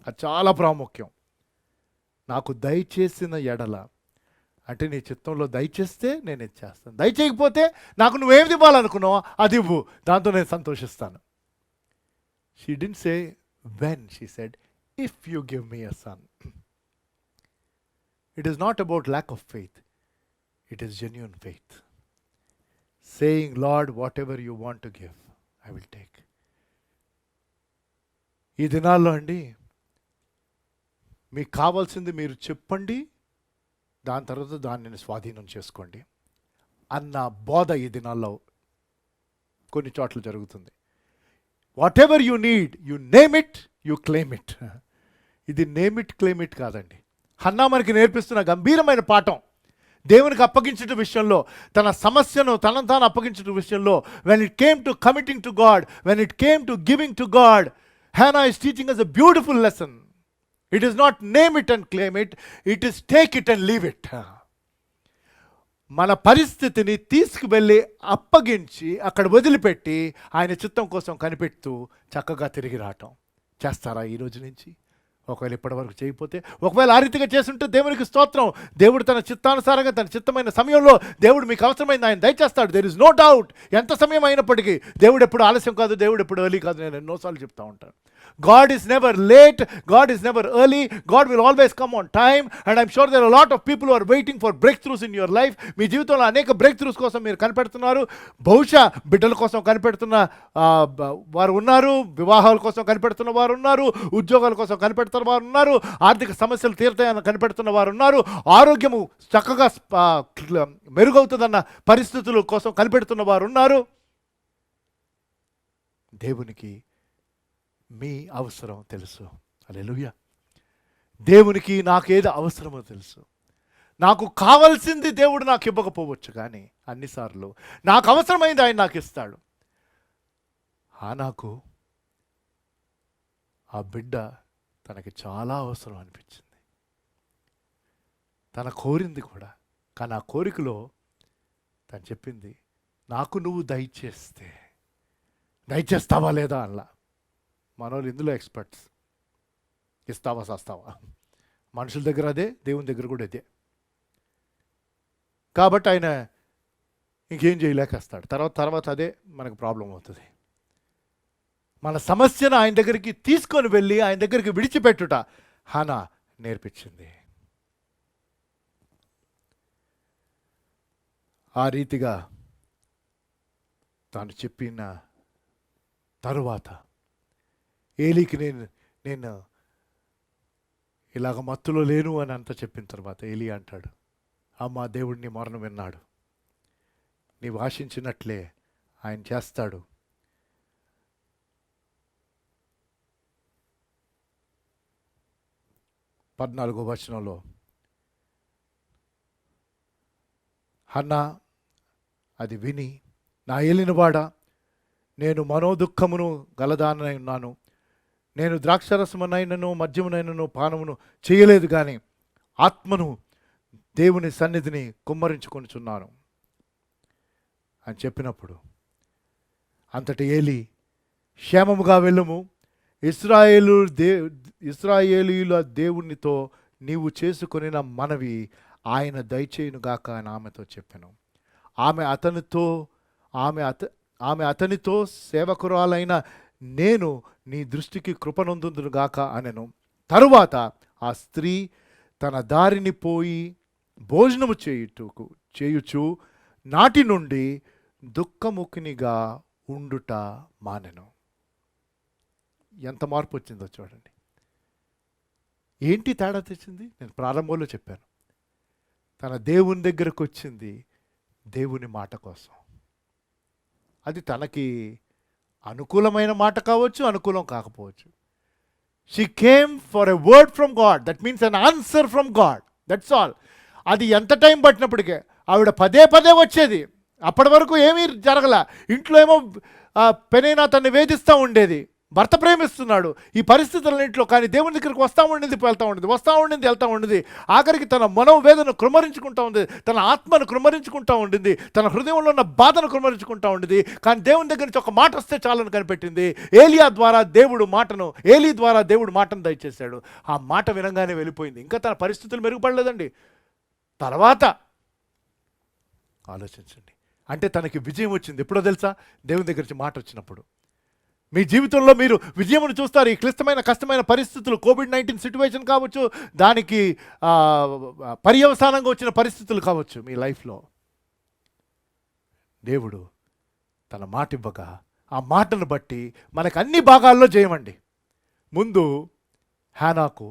అది చాలా ప్రాముఖ్యం. నాకు దయచేసిన ఎడల అంటే నీ చిత్తంలో దయచేస్తే నేను ఇది చేస్తాను, దయచేయకపోతే నాకు నువ్వేమిది ఇవ్వాలనుకున్నావో అది ఇవ్వు, దాంతో నేను సంతోషిస్తాను. She didn't say when, she said if you give me a son. It is not about lack of faith, it is genuine faith, saying, Lord, whatever you want to give, I will take. ఈ దినాల్లో అండి మీకు కావాల్సింది మీరు చెప్పండి, దాని తర్వాత దానిని స్వాధీనం చేసుకోండి అన్న బోధ ఈ దినాల్లో కొన్ని చోట్ల జరుగుతుంది. What ever you need, you name it, you claim it. ఇది నేమ్ ఇట్ క్లెయిమ్ ఇట్ కాదండి. హన్నా మనకి నేర్పిస్తున్న గంభీరమైన పాఠం. దేవునికి అప్పగించడం విషయంలో, తన సమస్యను తనను తాను అప్పగించడం విషయంలో, when it came to committing to God, when it came to giving to God, Hannah is teaching us a beautiful lesson. It is not name it and claim it, it is take it and leave it. మన పరిస్థితిని తీసుకువెళ్ళి అప్పగించి అక్కడ వదిలిపెట్టి ఆయన చిత్తం కోసం కనిపెడుతూ చక్కగా తిరిగి రావటం. చేస్తారా ఈ రోజు నుంచి? ఒకవేళ ఇప్పటివరకు చేయకపోతే, ఒకవేళ ఆ రీతిగా చేస్తుంటే దేవునికి స్తోత్రం. దేవుడు తన చిత్తానుసారంగా తన చిత్తమైన సమయంలో దేవుడు మీకు అవసరమైంది ఆయన దయచేస్తాడు. There is no doubt. ఎంత సమయం అయినప్పటికీ దేవుడు ఎప్పుడు ఆలస్యం కాదు, దేవుడు ఎప్పుడు ఎర్లీ కాదు. నేను ఎన్నోసార్లు చెప్తా ఉంటాను. God is never late, God is never early, God will always come on time, and I'm sure there are a lot of people who are waiting for breakthroughs in your life. మీ జీవితంలో అనేక break throughs కోసం మీరు కనిపెడుతున్నారు. బహుశా బిడ్డల కోసం కనిపెడుతున్న వారు ఉన్నారు, వివాహాల కోసం కనిపెడుతున్న వారు ఉన్నారు, ఉద్యోగాల కోసం కనిపెడుతున్న వారు ఉన్నారు, ఆర్థిక సమస్యలు తీరుతాయని కనిపెడుతున్న వారు ఉన్నారు, ఆరోగ్యము చక్కగా మెరుగవుతుందన్న పరిస్థితుల కోసం కనిపెడుతున్న వారు ఉన్నారు. దేవునికి మీ అవసరం తెలుసు. హల్లెలూయా. దేవునికి నాకేది అవసరమో తెలుసు. నాకు కావాల్సింది దేవుడు నాకు ఇవ్వకపోవచ్చు, కానీ అన్నిసార్లు నాకు అవసరమైంది ఆయన నాకు ఇస్తాడు. నాకు ఆ బిడ్డ తనకి చాలా అవసరం అనిపించింది, తన కోరింది కూడా. కానీ ఆ కోరికలో తను చెప్పింది, నాకు నువ్వు దయచేస్తావా లేదా అలా. మనోళ్ళు ఇందులో ఎక్స్పర్ట్స్. ఇస్తావా చేస్తావా, మనుషుల దగ్గర అదే, దేవుని దగ్గర కూడా అదే. కాబట్టి ఆయన ఇంకేం చేయలేకేస్తాడు. తర్వాత అదే మనకు ప్రాబ్లం అవుతుంది. మన సమస్యను ఆయన దగ్గరికి తీసుకొని వెళ్ళి ఆయన దగ్గరికి విడిచిపెట్టుట హన్నా నేర్పించింది. ఆ రీతిగా తాను చెప్పిన తరువాత ఏలీకి నేను ఇలాగ మత్తులో లేను అని అంతా చెప్పిన తర్వాత ఏలీ అంటాడు, అమ్మా దేవుడిని మొరను విన్నాడు, నీవు ఆశించినట్లే ఆయన చేస్తాడు. పద్నాలుగో వచనంలో హన్నా అది విని, నా ఏలినవాడా, నేను మనోదుఃఖమును గలదానై ఉన్నాను, నేను ద్రాక్షరసమునైనను మద్యమునైనను పానమును చేయలేదు, కానీ ఆత్మను దేవుని సన్నిధిని కుమ్మరించుకొనుచున్నాను అని చెప్పినప్పుడు అంతటి ఏలీ, క్షేమముగా వెళ్ళుము, ఇశ్రాయేలీయుల దేవునితో నీవు చేసుకొనిన మనవి ఆయన దయచేయునుగాక అని ఆమెతో చెప్పాను. ఆమె అతనితో సేవకురాలైన నేను నీ దృష్టికి కృపనొందునుగాక అనెను. తరువాత ఆ స్త్రీ తన దారిని పోయి భోజనము చేయుచు నాటి నుండి దుఃఖముఖినిగా ఉండుట మానెను. ఎంత మార్పు వచ్చిందో చూడండి. ఏంటి తేడా తెచ్చింది? నేను ప్రారంభంలో చెప్పాను. తన దేవుని దగ్గరకు వచ్చింది దేవుని మాట కోసం. అది తనకి అనుకూలమైన మాట కావచ్చు, అనుకూలం కాకపోవచ్చు. She came for a word from God, that means an answer from God, that's all. అది ఎంత టైం పట్టినప్పటికే ఆవిడ పదే పదే వచ్చేది. అప్పటి వరకు ఏమీ జరగల. ఇంట్లో ఏమో పెనైనా తన్ని వేధిస్తూ ఉండేది. భర్త ప్రేమిస్తున్నాడు ఈ పరిస్థితులన్నింటిలో, కానీ దేవుని దగ్గరికి వస్తూ ఉండింది, వెళ్తూ ఉండేది, వస్తూ ఉండింది, వెళ్తూ ఉండేది. ఆఖరికి తన మనోవేదన కృమ్మరించుకుంటూ ఉండేది, తన ఆత్మను కృమ్మరించుకుంటూ ఉండింది, తన హృదయంలో ఉన్న బాధను కృమ్మరించుకుంటూ ఉండేది. కానీ దేవుని దగ్గర నుంచి ఒక మాట వస్తే చాలని కనిపెట్టింది. ఏలీ ద్వారా దేవుడు మాటను దయచేశాడు. ఆ మాట వినంగానే వెళ్ళిపోయింది. ఇంకా తన పరిస్థితులు మెరుగుపడలేదండి. తర్వాత ఆలోచించండి, అంటే తనకి విజయం వచ్చింది ఎప్పుడో తెలుసా? దేవుని దగ్గర నుంచి మాట వచ్చినప్పుడు. మీ జీవితంలో మీరు విజయమును చూస్తారు. ఈ క్లిష్టమైన కష్టమైన పరిస్థితులు, కోవిడ్-19 సిచ్యువేషన్ కావచ్చు, దానికి పర్యవసానంగా వచ్చిన పరిస్థితులు కావచ్చు, మీ లైఫ్లో దేవుడు తన మాట ఇవ్వగా ఆ మాటను బట్టి మనకు అన్ని భాగాల్లో జయమండి. ముందు హానాకు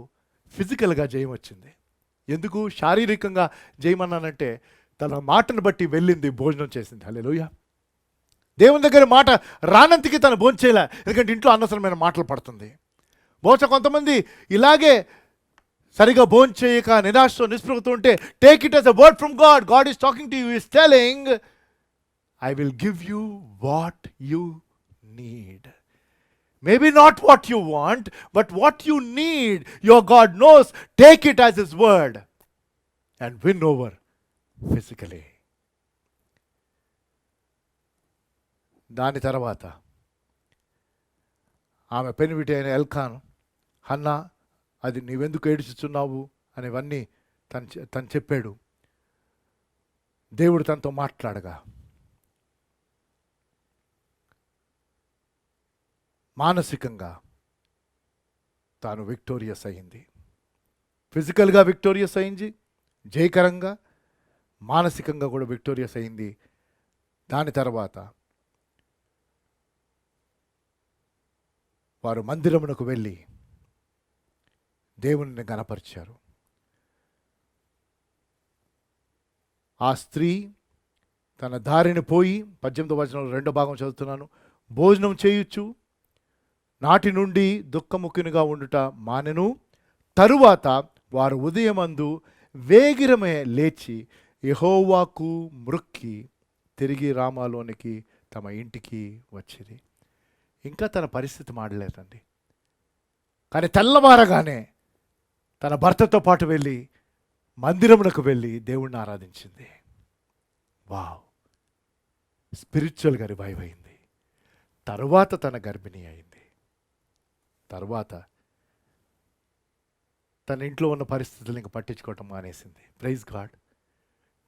ఫిజికల్గా జయం వచ్చింది. ఎందుకు శారీరకంగా జయమన్నానంటే, తన మాటను బట్టి వెళ్ళింది, భోజనం చేసింది. హల్లెలూయా. దేవుని దగ్గర మాట రానంతకి తను భోజనం చేయలే, ఎందుకంటే ఇంట్లో అనవసరమైన మాటలు పడుతుంది. బహుశా కొంతమంది ఇలాగే సరిగా భోజనం చేయక నిరాశతో నిస్పృహతో ఉంటే, take it as a word from God. God is talking to you, is telling, I will give you what you need. Maybe not what you want, but what you need. Your God knows. Take it as His word and win over physically. దాని తర్వాత ఆమె పెనివిటి అయిన ఎల్కాను, Hannah, అది నీవెందుకు ఏడుచుచున్నావు అనేవన్నీ తను చెప్పాడు. దేవుడు తనతో మాట్లాడగా మానసికంగా తాను విక్టోరియస్ అయింది. ఫిజికల్గా విక్టోరియస్ అయింది, జయకరంగా, మానసికంగా కూడా విక్టోరియస్ అయింది. దాని తర్వాత వారు మందిరమునకు వెళ్ళి దేవుని గణపరిచారు. ఆ స్త్రీ తన దారిని పోయి, 18వ వచనంలో 2వ భాగం చదువుతున్నాను, భోజనం చేయొచ్చు, నాటి నుండి దుఃఖముఖినిగా ఉండుట మానెను. తరువాత వారు ఉదయమందు వేగిరమే లేచి యెహోవాకు మ్రొక్కి తిరిగి రామాలోనికి తమ ఇంటికి వచ్చింది. ఇంకా తన పరిస్థితి మాడలేదండి. కానీ తెల్లవారగానే తన భర్తతో పాటు వెళ్ళి మందిరమునకు వెళ్ళి దేవుణ్ణి ఆరాధించింది. వావ్, స్పిరిచువల్గా రివైవ్ అయింది. తరువాత తన గర్భిణీ అయింది. తర్వాత తన ఇంట్లో ఉన్న పరిస్థితులు ఇంకా పట్టించుకోవటం మానేసింది. Praise God.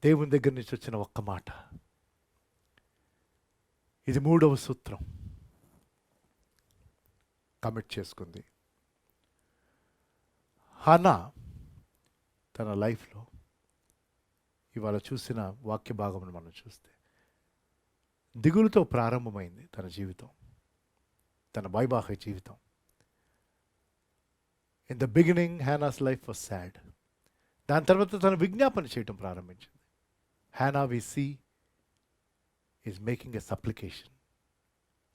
దేవుని దగ్గర నుంచి వచ్చిన ఒక్క మాట, ఇది 3వ సూత్రం, కమిట్ చేసుకుంది. హన్నా తన లైఫ్లో ఇవాళ చూసిన వాక్య భాగమును మనం చూస్తే దిగులుతో ప్రారంభమైంది తన జీవితం, తన వైవాహిక జీవితం. In the beginning Hannah's life was sad. దాని తర్వాత తను విజ్ఞాపన చేయటం ప్రారంభించింది. Hannah we see is making a supplication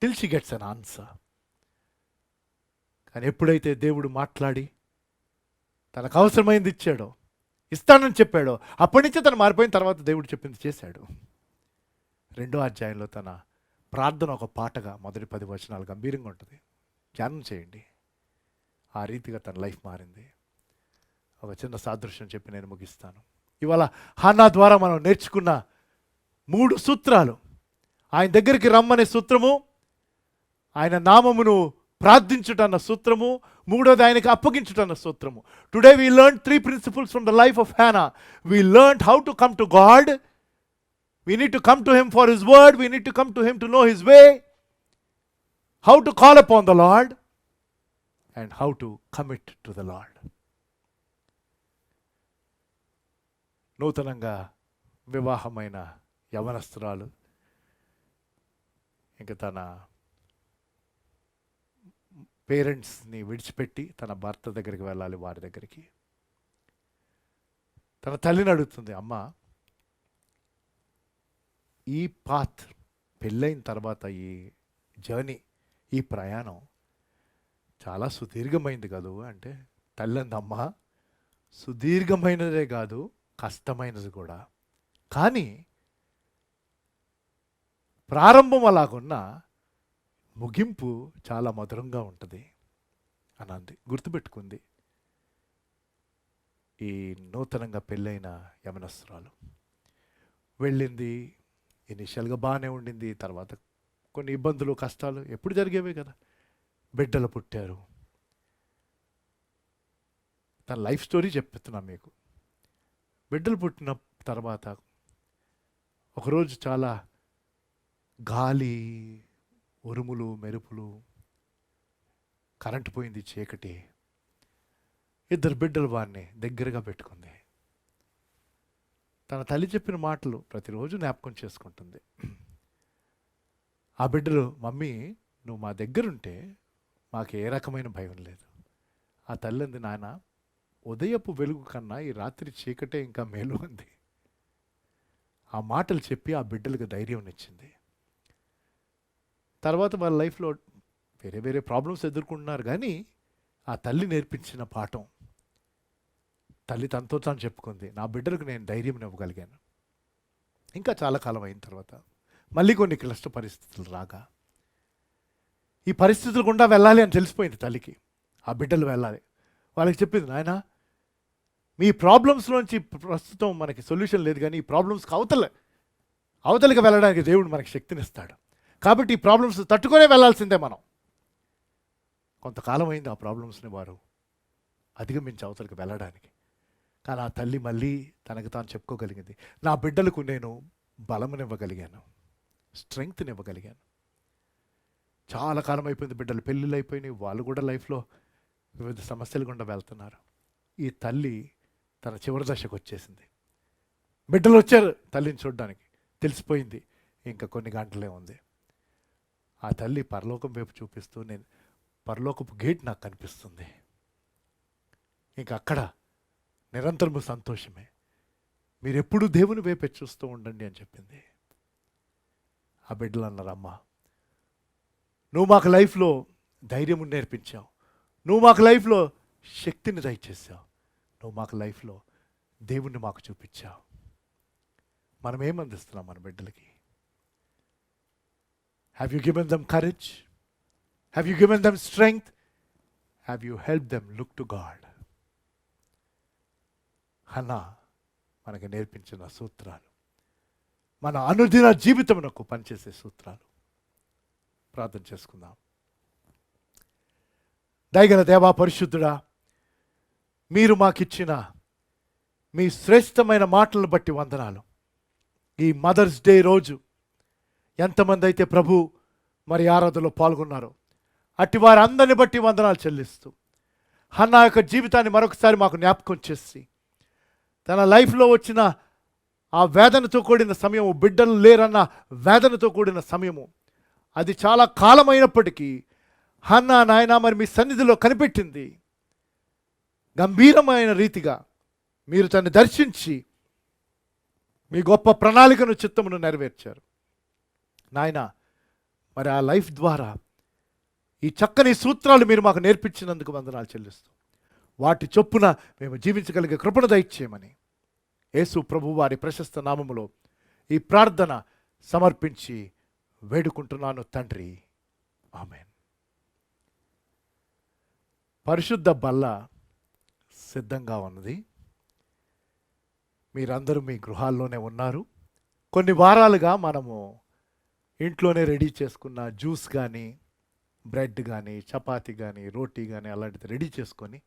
till she gets an answer. కానీ ఎప్పుడైతే దేవుడు మాట్లాడి తనకు అవసరమైంది ఇచ్చాడో, ఇస్తానని చెప్పాడో, అప్పటి నుంచే తను మారిపోయిన తర్వాత దేవుడు చెప్పింది చేశాడు. 2వ అధ్యాయంలో తన ప్రార్థన ఒక పాటగా మొదటి 10 వచనాలు గంభీరంగా ఉంటుంది. ధ్యానం చేయండి. ఆ రీతిగా తన లైఫ్ మారింది. ఒక చిన్న సాదృశ్యం చెప్పి నేను ముగిస్తాను. ఇవాళ హన్నా ద్వారా మనం నేర్చుకున్న 3 సూత్రాలు. ఆయన దగ్గరికి రమ్మనే సూత్రము, ఆయన నామమును ప్రార్థించుటన్న సూత్రము, 3వది ఆయనకి అప్పగించుటన్న సూత్రము. Today we learn 3 principles from the life of Hannah. We learn how to come to God. We need to come to Him for His word. We need to come to Him to know His way. How to call upon the Lord and how to commit to the Lord. నూతనంగా వివాహమైన యవనస్తురాలు ఇంకా తన పేరెంట్స్ని విడిచిపెట్టి తన భర్త దగ్గరికి వెళ్ళాలి, వారి దగ్గరికి. తన తల్లిని అడుగుతుంది, అమ్మ, ఈ పాత్ పెళ్ళైన తర్వాత ఈ జర్నీ ఈ ప్రయాణం చాలా సుదీర్ఘమైంది కదూ అంటే, తల్లందమ్మ సుదీర్ఘమైనదే కాదు, కష్టమైనది కూడా. కానీ ప్రారంభం అలాగున్నా ముగింపు చాలా మధురంగా ఉంటుంది అని అంది. గుర్తుపెట్టుకుంది ఈ నూతనంగా పెళ్ళైన యవనస్తురాలు. వెళ్ళింది, ఇనిషియల్గా బాగానే ఉండింది, తర్వాత కొన్ని ఇబ్బందులు కష్టాలు ఎప్పుడు జరిగేవే కదా. బిడ్డలు పుట్టారు. తన లైఫ్ స్టోరీ చెప్తున్నా మీకు. బిడ్డలు పుట్టిన తర్వాత ఒకరోజు చాలా గాలి, ఉరుములు, మెరుపులు, కరెంటు పోయింది, చీకటి. ఇద్దరు బిడ్డలు వాడిని దగ్గరగా పెట్టుకుంది. తన తల్లి చెప్పిన మాటలు ప్రతిరోజు జ్ఞాపకం చేసుకుంటుంది. ఆ బిడ్డలు, మమ్మీ నువ్వు మా దగ్గరుంటే మాకు ఏ రకమైన భయం లేదు. ఆ తల్లి అంది, నాన్న ఉదయపు వెలుగు కన్నా ఈ రాత్రి చీకటే ఇంకా మేలు అంది. ఆ మాటలు చెప్పి ఆ బిడ్డలకు ధైర్యం ఇచ్చింది. తర్వాత వాళ్ళ లైఫ్లో వేరే వేరే ప్రాబ్లమ్స్ ఎదుర్కొంటున్నారు, కానీ ఆ తల్లి నేర్పించిన పాఠం, తల్లి తనతో తాను చెప్పుకుంది, నా బిడ్డలకు నేను ధైర్యం ఇవ్వగలిగాను. ఇంకా చాలా కాలం అయిన తర్వాత మళ్ళీ కొన్ని క్లిష్ట పరిస్థితులు రాగా, ఈ పరిస్థితులు గుండా వెళ్ళాలి అని తెలిసిపోయింది తల్లికి. ఆ బిడ్డలు వెళ్ళాలి. వాళ్ళకి చెప్పింది, నాయన మీ ప్రాబ్లమ్స్లోంచి ప్రస్తుతం మనకి సొల్యూషన్ లేదు, కానీ ఈ ప్రాబ్లమ్స్కి అవతలికి వెళ్ళడానికి దేవుడు మనకి శక్తినిస్తాడు. కాబట్టి ఈ ప్రాబ్లమ్స్ తట్టుకొనే వెళ్ళాల్సిందే మనం. కొంతకాలం అయింది ఆ ప్రాబ్లమ్స్ని వారు అధిగమించి అవతలికి వెళ్ళడానికి. కానీ ఆ తల్లి మళ్ళీ తనకు తాను చెప్పుకోగలిగింది, నా బిడ్డలకు నేను బలమునివ్వగలిగాను, స్ట్రెంగ్త్నివ్వగలిగాను. చాలా కాలం అయిపోయింది, బిడ్డలు పెళ్ళిళ్ళు అయిపోయినాయి, వాళ్ళు కూడా లైఫ్లో వివిధ సమస్యలు గుండా వెళ్తున్నారు. ఈ తల్లి తన చివరి దశకు వచ్చేసింది. బిడ్డలు వచ్చారు తల్లిని చూడడానికి, తెలిసిపోయింది ఇంకా కొన్ని గంటలే ఉంది. ఆ తల్లి పరలోకం వైపు చూపిస్తూ, నేను పరలోకపు గేట్ నాకు కనిపిస్తుంది, ఇంకా అక్కడ నిరంతరము సంతోషమే, మీరు ఎప్పుడూ దేవుని వైపే చూస్తూ ఉండండి అని చెప్పింది. ఆ బిడ్డలు అన్నారు, అమ్మా నువ్వు మాకు లైఫ్లో ధైర్యం నేర్పించావు, నువ్వు మాకు లైఫ్లో శక్తిని దయచేసావు, నువ్వు మాకు లైఫ్లో దేవుణ్ణి మాకు చూపించావు. మనం ఏమందిస్తున్నాం మన బిడ్డలకి? Have you given them courage? Have you given them strength? Have you help them look to God? Hannah మనకు నేర్పించిన సూత్రాలు, మన అనుదిన జీవితమునకు పనిచేసే సూత్రాలు. ప్రార్థన చేసుకుందాం. దయగల దేవా, పరిశుద్ధుడా, మీరు మాకిచ్చిన మీ శ్రేష్టమైన మాటలను బట్టి వందనాలు. ఈ మదర్స్ డే రోజు ఎంతమంది అయితే ప్రభు మరి ఆరాధనలో పాల్గొన్నారో అట్టి వారందరిని బట్టి వందనాలు చెల్లిస్తూ, హన్నా యొక్క జీవితాన్ని మరొకసారి మాకు జ్ఞాపకం చేసి, తన లైఫ్లో వచ్చిన ఆ వేదనతో కూడిన సమయము, బిడ్డలు లేరన్న వేదనతో కూడిన సమయము, అది చాలా కాలమైనప్పటికీ హన్నా నాయన మరి మీ సన్నిధిలో కనిపెట్టింది. గంభీరమైన రీతిగా మీరు తనని దర్శించి మీ గొప్ప ప్రణాళికను, చిత్తమును నెరవేర్చారు నాయన. మరి ఆ లైఫ్ ద్వారా ఈ చక్కని సూత్రాలు మీరు మాకు నేర్పించినందుకు వందనాలు చెల్లిస్తూ, వాటి చొప్పున మేము జీవించగలిగే కృపను దయచేయమని యేసు ప్రభు వారి ప్రశస్త నామములో ఈ ప్రార్థన సమర్పించి వేడుకుంటున్నాను తండ్రి, ఆమేన్. పరిశుద్ధ బల్ల సిద్ధంగా ఉన్నది. మీరందరూ మీ గృహాల్లోనే ఉన్నారు. కొన్ని వారాలుగా మనము ఇంట్లోనే రెడీ చేసుకున్న జ్యూస్ కానీ, బ్రెడ్ కానీ, చపాతి కానీ, రోటీ కానీ అలాంటిది రెడీ చేసుకొని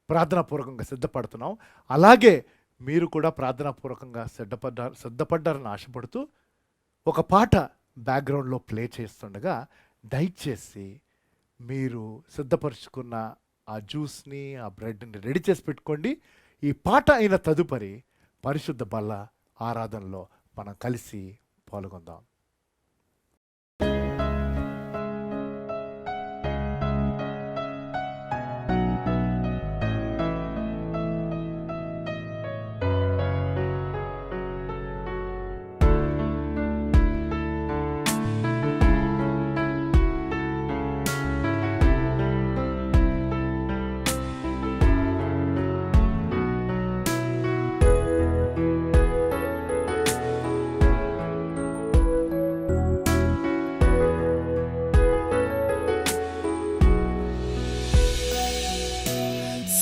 ప్రార్థనాపూర్వకంగా సిద్ధపడుతున్నాం. అలాగే మీరు కూడా ప్రార్థనాపూర్వకంగా సిద్ధపడ్డారని ఆశపడుతూ ఒక పాట బ్యాక్గ్రౌండ్లో ప్లే చేస్తుండగా దయచేసి మీరు సిద్ధపరుచుకున్న ఆ జ్యూస్ని, ఆ బ్రెడ్ని రెడీ చేసి పెట్టుకోండి. ఈ పాట అయిన తదుపరి పరిశుద్ధ బల్ల ఆరాధనలో మనం కలిసి పాల్గొందాం.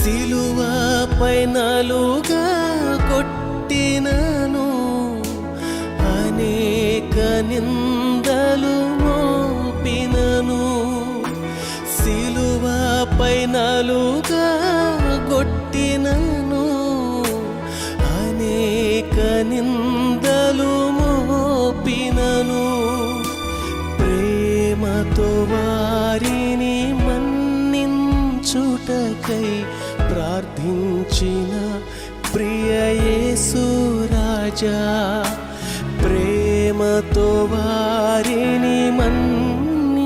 సిలువపై నాలుగా కొట్టినను, అనేక నిందలు మోపినను. సిలువపై నాలుగా కొట్టినను, అనేక నిందలు మోపినను. ప్రేమతో వారిని మన్నించుటకై ప్రార్థించిన ప్రియ యేసు రాజా, ప్రేమతో వారిని మన్నించుటకై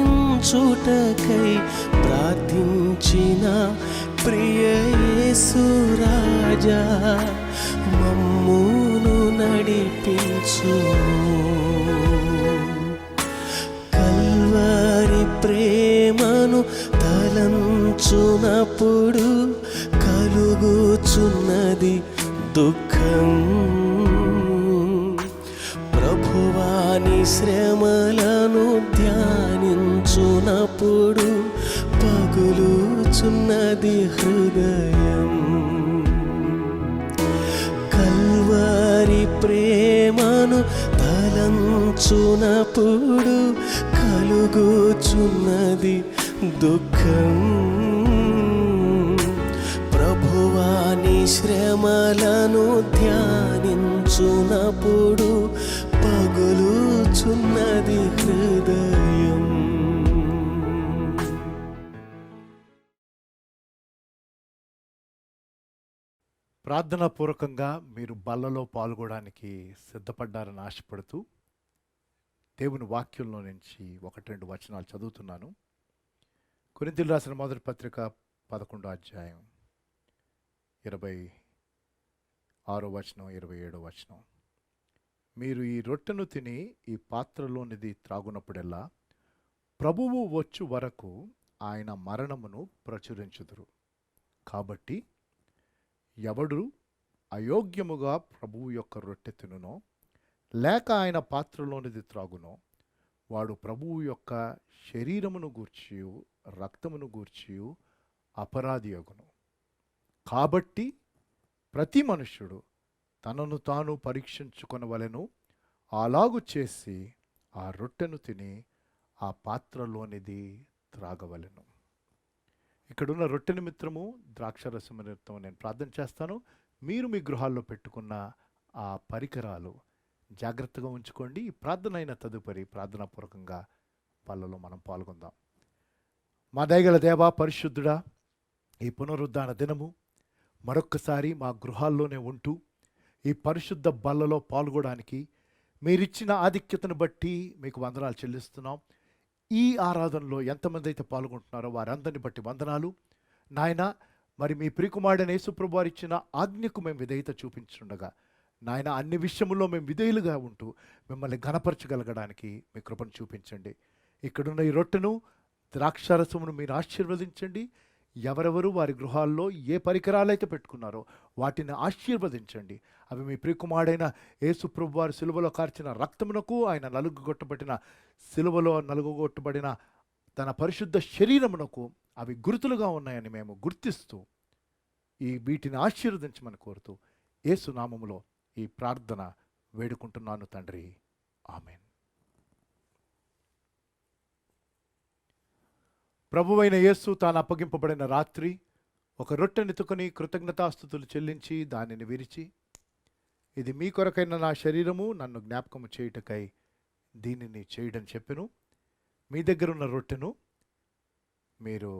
ప్రార్థించిన ప్రియ యేసు రాజా, మమ్మును నడిపించు. కల్వరి ప్రేమను తలంచునప్పుడు కలుగుచున్నది దుఃఖం. ప్రభువాని శ్రమలను ధ్యానించునప్పుడు పగులుచున్నది హృదయం. కల్వరి ప్రేమను తలంచునప్పుడు కలుగుచున్నది దుఃఖం. ప్రభువాని శ్రమలను ధ్యానించునప్పుడు పగులుచున్నది హృదయం. ప్రార్థనాపూర్వకంగా మీరు బల్లలో పాల్గొనడానికి సిద్ధపడ్డారని ఆశపడుతూ దేవుని వాక్యంలో నుంచి 1-2 వచనాలు చదువుతున్నాను. కొరింథీయులకు రాసిన మొదటి పత్రిక 11వ అధ్యాయం 26వ వచనం 27వ వచనం. మీరు ఈ రొట్టెను తిని ఈ పాత్రలోనిది త్రాగునప్పుడెల్లా ప్రభువు వచ్చు వరకు ఆయన మరణమును ప్రచురించుదురు. కాబట్టి ఎవడు అయోగ్యముగా ప్రభువు యొక్క రొట్టె తినునో లేక ఆయన పాత్రలోనిది త్రాగునో వాడు ప్రభువు యొక్క శరీరమును గూర్చియు రక్తమును గూర్చియు అపరాధి అగును. కాబట్టి ప్రతి మనుష్యుడు తనను తాను పరీక్షించుకొనవలెను. అలాగు చేసి ఆ రొట్టెను తిని ఆ పాత్రలోనిది త్రాగవలెను. ఇక్కడున్న రొట్టె నిమిత్తము ద్రాక్షరసం నిమిత్తం నేను ప్రార్థన చేస్తాను. మీరు మీ గృహాల్లో పెట్టుకున్న ఆ పరికరాలు జాగ్రత్తగా ఉంచుకోండి. ఈ ప్రార్థన అయిన తదుపరి ప్రార్థనాపూర్వకంగా పళ్ళలో మనం పాల్గొందాం. మా దయగల దేవా, పరిశుద్ధుడా, ఈ పునరుద్ధాన దినము మరొక్కసారి మా గృహాల్లోనే ఉంటూ ఈ పరిశుద్ధ బల్లలో పాల్గొనడానికి మీరిచ్చిన ఆధిక్యతను బట్టి మీకు వందనాలు చెల్లిస్తున్నాం. ఈ ఆరాధనలో ఎంతమంది అయితే పాల్గొంటున్నారో వారందరిని బట్టి వందనాలు నాయన. మరి మీ ప్రియకుమారుడైన యేసుప్రభువు వారు ఇచ్చిన ఆజ్ఞకు మేము విధేయత చూపించుండగా నాయన అన్ని విషయముల్లో మేము విధేయులుగా ఉంటూ మిమ్మల్ని ఘనపరచగలగడానికి మీ కృపను చూపించండి. ఇక్కడున్న ఈ రొట్టెను ద్రాక్షారసమును మీరు ఆశీర్వదించండి. ఎవరెవరు వారి గృహాల్లో ఏ పరికరాలు అయితే పెట్టుకున్నారో వాటిని ఆశీర్వదించండి. అవి మీ ప్రియకుమారుడైన యేసుప్రభువు వారి సిలువలో కార్చిన రక్తమునకు, ఆయన సిలువలో నలుగుగొట్టబడిన తన పరిశుద్ధ శరీరమునకు అవి గుర్తులుగా ఉన్నాయని మేము గుర్తిస్తూ వీటిని ఆశీర్వదించమని కోరుతూ యేసు నామములో ఈ ప్రార్థన వేడుకుంటున్నాను తండ్రి, ఆమెన్. ప్రభువైన యేసు తాను అప్పగింపబడిన రాత్రి ఒక రొట్టెనెత్తుకొని కృతజ్ఞతాస్తుతులు చెల్లించి దానిని విరిచి, ఇది మీ కొరకైన నా శరీరము, నన్ను జ్ఞాపకము చేయుటకై దీనిని చేయడం చెప్పెను. మీ దగ్గర ఉన్న రొట్టెను మీరు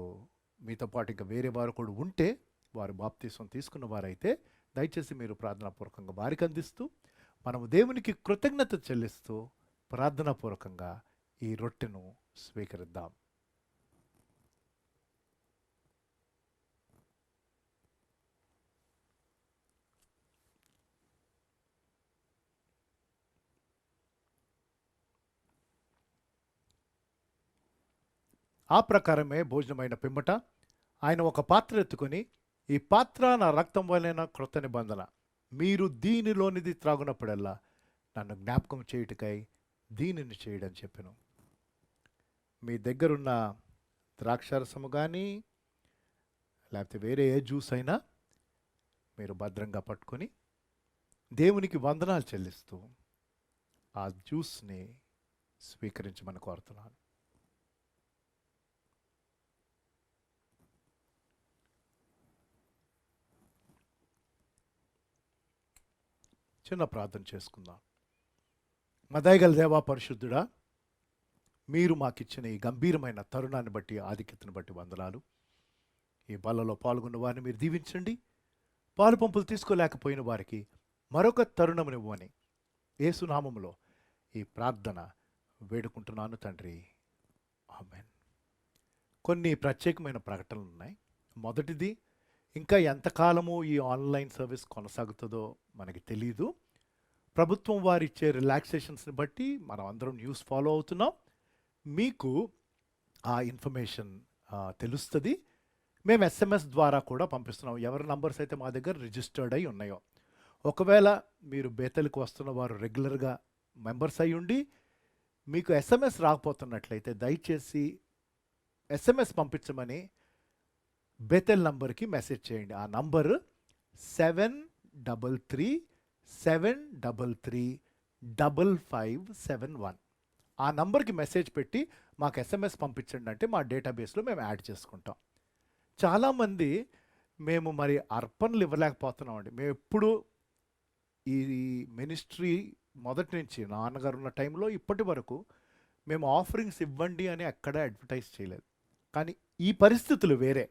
మీతో పాటు ఇంకా వేరే వారు కూడా ఉంటే వారు బాప్తీసం తీసుకున్న వారైతే దయచేసి మీరు ప్రార్థనాపూర్వకంగా వారికి అందిస్తూ మనము దేవునికి కృతజ్ఞత చెల్లిస్తూ ప్రార్థనాపూర్వకంగా ఈ రొట్టెను స్వీకరిద్దాం. ఆ ప్రకారమే భోజనమైన పిమ్మట ఆయన ఒక పాత్ర ఎత్తుకొని, ఈ పాత్ర నా రక్తం వలన క్రొత్త నిబంధన, మీరు దీనిలోనిది త్రాగునప్పుడల్లా నన్ను జ్ఞాపకం చేయుటకై దీనిని చేయడం చెప్పెను. మీ దగ్గరున్న ద్రాక్షారసము కానీ లేకపోతే వేరే ఏ జ్యూస్ అయినా మీరు భద్రంగా పట్టుకొని దేవునికి వందనాలు చెల్లిస్తూ ఆ జ్యూస్ని స్వీకరించమని కోరుతున్నాను. చిన్న ప్రార్థన చేసుకుందాం. మా దయగల దేవా పరిశుద్ధుడా, మీరు మాకిచ్చిన ఈ గంభీరమైన తరుణాన్ని బట్టి, ఆధిక్యతను బట్టి వందనాలు. ఈ బలలో పాల్గొన్న వారిని మీరు దీవించండి. పాలు పంపులు తీసుకోలేకపోయిన వారికి మరొక తరుణమునివ్వని యేసునామములో ఈ ప్రార్థన వేడుకుంటున్నాను తండ్రి, ఆమేన్. కొన్ని ప్రత్యేకమైన ప్రకటనలు ఉన్నాయి. మొదటిది, ఇంకా ఎంతకాలము ఈ ఆన్లైన్ సర్వీస్ కొనసాగుతుందో మనకి తెలియదు. ప్రభుత్వం వారిచ్చే రిలాక్సేషన్స్ని బట్టి మనం అందరం న్యూస్ ఫాలో అవుతున్నాం. మీకు ఆ ఇన్ఫర్మేషన్ తెలుస్తుంది. మేము SMS ద్వారా కూడా పంపిస్తున్నాం. ఎవరి నంబర్స్ అయితే మా దగ్గర రిజిస్టర్డ్ అయి ఉన్నాయో. ఒకవేళ మీరు బేతలకు వస్తున్న వారు రెగ్యులర్గా మెంబర్స్ అయి ఉండి మీకు SMS రాకపోతున్నట్లయితే దయచేసి SMS పంపించమని బేతెల్ నంబర్కి మెసేజ్ చేయండి. ఆ నంబర్ 7337335571. ఆ నంబర్కి మెసేజ్ పెట్టి మాకు SMS పంపించండి అంటే మా డేటాబేస్లో మేము యాడ్ చేసుకుంటాం. చాలామంది మేము మరి అర్పణలు ఇవ్వలేకపోతున్నామండి. మేము ఎప్పుడు ఈ మినిస్ట్రీ మొదటి నుంచి నాన్నగారు ఉన్న టైంలో ఇప్పటి వరకు మేము ఆఫరింగ్స్ ఇవ్వండి అని ఎక్కడ అడ్వర్టైజ్ చేయలేదు. కానీ ఈ పరిస్థితులు వేరే.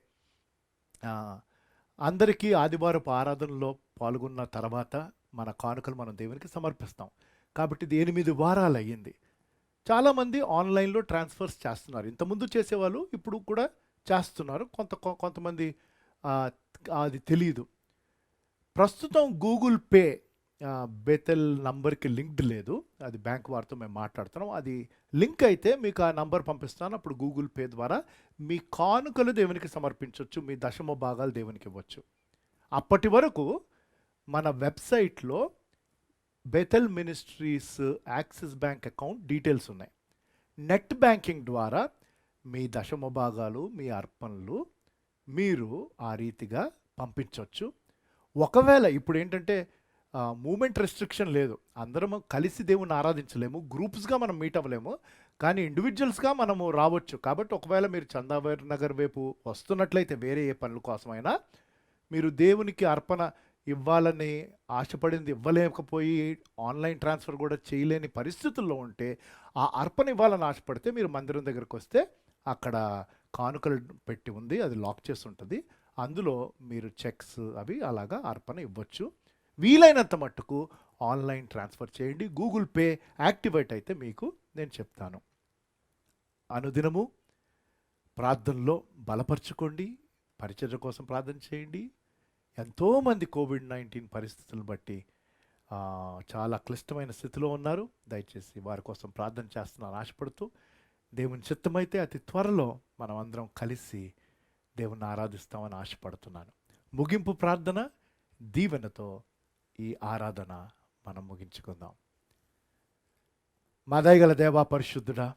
అందరికీ ఆదివారపు ఆరాధనలో పాల్గొన్న తర్వాత మన కానుకలు మనం దేవునికి సమర్పిస్తాం. కాబట్టి ఇది 8 వారాలు అయ్యింది. చాలామంది ఆన్లైన్లో ట్రాన్స్ఫర్స్ చేస్తున్నారు. ఇంతకుముందు చేసేవాళ్ళు ఇప్పుడు కూడా చేస్తున్నారు. కొంతమంది అది తెలియదు. ప్రస్తుతం గూగుల్ పే బేతెల్ నంబర్కి లింక్డ్ లేదు. అది బ్యాంక్ వారితో మేము మాట్లాడుతున్నాం. అది లింక్ అయితే మీకు ఆ నంబర్ పంపిస్తాను. అప్పుడు గూగుల్ పే ద్వారా మీ కానుకలు దేవునికి సమర్పించవచ్చు. మీ దశమ భాగాలు దేవునికి ఇవ్వచ్చు. అప్పటి వరకు మన వెబ్సైట్లో Bethel ministries Axis bank account details ఉన్నాయి. నెట్ బ్యాంకింగ్ ద్వారా మీ దశమ భాగాలు, మీ అర్పణలు మీరు ఆ రీతిగా పంపించవచ్చు. ఒకవేళ ఇప్పుడు ఏంటంటే మూమెంట్ రెస్ట్రిక్షన్ లేదు. అందరం కలిసి దేవుని ఆరాధించలేము, గ్రూప్స్గా మనం మీట్ అవ్వలేము, కానీ ఇండివిజువల్స్గా మనము రావచ్చు. కాబట్టి ఒకవేళ మీరు చందావర్ నగర్ వైపు వస్తున్నట్లయితే వేరే ఏ పనుల కోసమైనా మీరు దేవునికి అర్పణ ఇవ్వాలని ఆశపడింది ఇవ్వలేకపోయి ఆన్లైన్ ట్రాన్స్ఫర్ కూడా చేయలేని పరిస్థితుల్లో ఉంటే ఆ అర్పణ ఇవ్వాలని ఆశపడితే మీరు మందిరం దగ్గరకు వస్తే అక్కడ కానుకలు పెట్టి ఉంది, అది లాక్ చేసి ఉంటుంది. అందులో మీరు చెక్స్ అవి అలాగా అర్పణ ఇవ్వచ్చు. వీలైనంత మట్టుకు ఆన్లైన్ ట్రాన్స్ఫర్ చేయండి. గూగుల్ పే యాక్టివేట్ అయితే మీకు నేను చెప్తాను. అనుదినము ప్రార్థనలో బలపరచుకోండి. పరిచర్య కోసం ప్రార్థన చేయండి. ఎంతోమంది COVID-19 పరిస్థితులను బట్టి చాలా క్లిష్టమైన స్థితిలో ఉన్నారు. దయచేసి వారి కోసం ప్రార్థన చేస్తున్నాను ఆశపడుతూ, దేవుని చిత్తమైతే అతి త్వరలో మనం అందరం కలిసి దేవుని ఆరాధిస్తామని ఆశపడుతున్నాను. ముగింపు ప్రార్థన దీవెనతో ఈ ఆరాధన మనం ముగించుకుందాం. మా దయగల దేవా పరిశుద్ధుడా,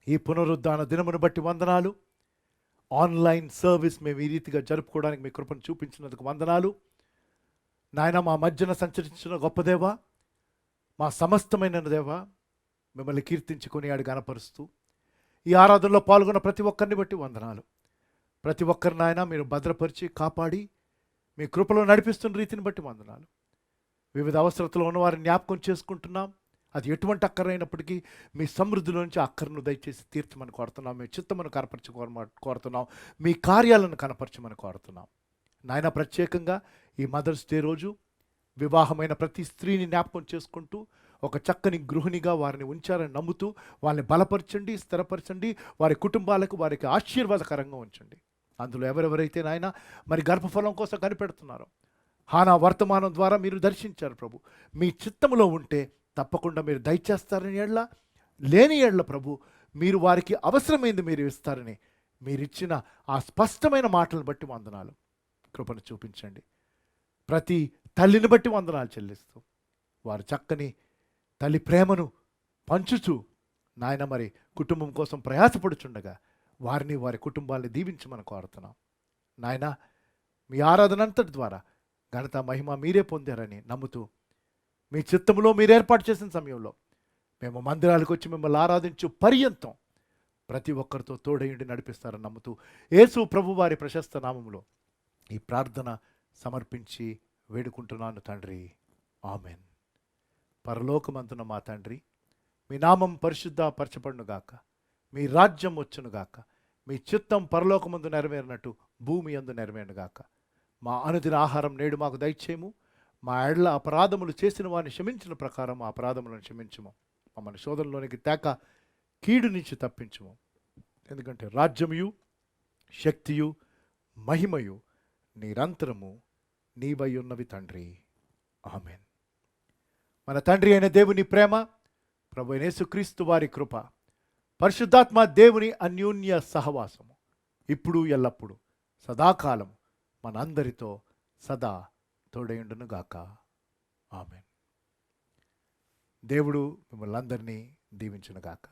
ఈ పునరుద్ధాన దినమును బట్టి వందనాలు. ఆన్లైన్ సర్వీస్ మేము ఈ రీతిగా జరుపుకోవడానికి మీ కృపను చూపించినందుకు వందనాలు. నాయన, మా మధ్యన సంచరించిన గొప్ప దేవా, మా సమస్తమైన దేవా, మిమ్మల్ని కీర్తించుకొని ఆడి గణపరుస్తూ ఈ ఆరాధనలో పాల్గొన్న ప్రతి ఒక్కరిని బట్టి వందనాలు. ప్రతి ఒక్కరిని నాయన మీరు భద్రపరిచి కాపాడి మీ కృపలో నడిపిస్తున్న రీతిని బట్టి వందనాలు. వివిధ అవసరతలో ఉన్న వారిని జ్ఞాపకం చేసుకుంటున్నాం. అది ఎటువంటి అక్కరైనప్పటికీ మీ సమృద్ధిలో నుంచి అక్కరను దయచేసి తీర్చమని కోరుతున్నాం. మీ చిత్తమును కోరుతున్నాం. మీ కార్యాలను కనపరచమని కోరుతున్నాం. నాయన, ప్రత్యేకంగా ఈ మదర్స్ డే రోజు వివాహమైన ప్రతి స్త్రీని జ్ఞాపకం చేసుకుంటూ ఒక చక్కని గృహిణిగా వారిని ఉంచారని నమ్ముతూ వాళ్ళని బలపరచండి, స్థిరపరచండి. వారి కుటుంబాలకు వారికి ఆశీర్వాదకరంగా ఉంచండి. అందులో ఎవరెవరైతే నాయన మరి గర్భఫలం కోసం కనిపెడుతున్నారో హానా వర్తమానం ద్వారా మీరు దర్శించారు ప్రభు. మీ చిత్తములో ఉంటే తప్పకుండా మీరు దయచేస్తారని ఎడ్ల, లేని ఎడ్ల ప్రభు మీరు వారికి అవసరమైంది మీరు ఇస్తారని మీరిచ్చిన ఆ స్పష్టమైన మాటలను బట్టి వందనాలు. కృపను చూపించండి. ప్రతి తల్లిని బట్టి వందనాలు చెల్లిస్తూ వారు చక్కని తల్లి ప్రేమను పంచుచూ నాయన మరి కుటుంబం కోసం ప్రయాసపడుచుండగా వారిని వారి కుటుంబాన్ని దీవించమని కోరుతున్నాం. నాయన మీ ఆరాధన అంతటి ద్వారా ఘనత మహిమ మీరే పొందారని నమ్ముతూ మీ చిత్తములో మీరు ఏర్పాటు చేసిన సమయంలో మేము మందిరాలకు వచ్చి మిమ్మల్ని ఆరాధించు పర్యంతం ప్రతి ఒక్కరితో తోడయుండి నడిపిస్తారని నమ్ముతూ యేసు ప్రభు వారి ప్రశస్త నామములో ఈ ప్రార్థన సమర్పించి వేడుకుంటున్నాను తండ్రి, ఆమెన్. పరలోకమందున మా తండ్రి, మీ నామం పరిశుద్ధ పరచబడునుగాక, మీ రాజ్యం వచ్చునుగాక, మీ చిత్తం పరలోకమందు నెరవేరినట్టు భూమి యందు నెరవేరునుగాక. మా అనుదిన ఆహారం నేడు మాకు దయచేయము, మా ఎడల అపరాధములు చేసిన వారిని క్షమించిన ప్రకారం మా అపరాధములను క్షమించుము, మమ్మల్ని శోధనలోనికి తేక కీడు నుంచి తప్పించుము. ఎందుకంటే రాజ్యముయు శక్తియు మహిమయు నిరంతరము నీవై ఉన్నవి తండ్రి, ఆమెన్. మన తండ్రి అయిన దేవుని ప్రేమ, ప్రభు అయిన యేసుక్రీస్తు వారి కృప, పరిశుద్ధాత్మ దేవుని అన్యోన్య సహవాసము ఇప్పుడు ఎల్లప్పుడు సదాకాలం మనందరితో సదా తోడయుండునుగాక, ఆమెన్. దేవుడు మిమ్మల్ని అందరినీ దీవించునుగాక.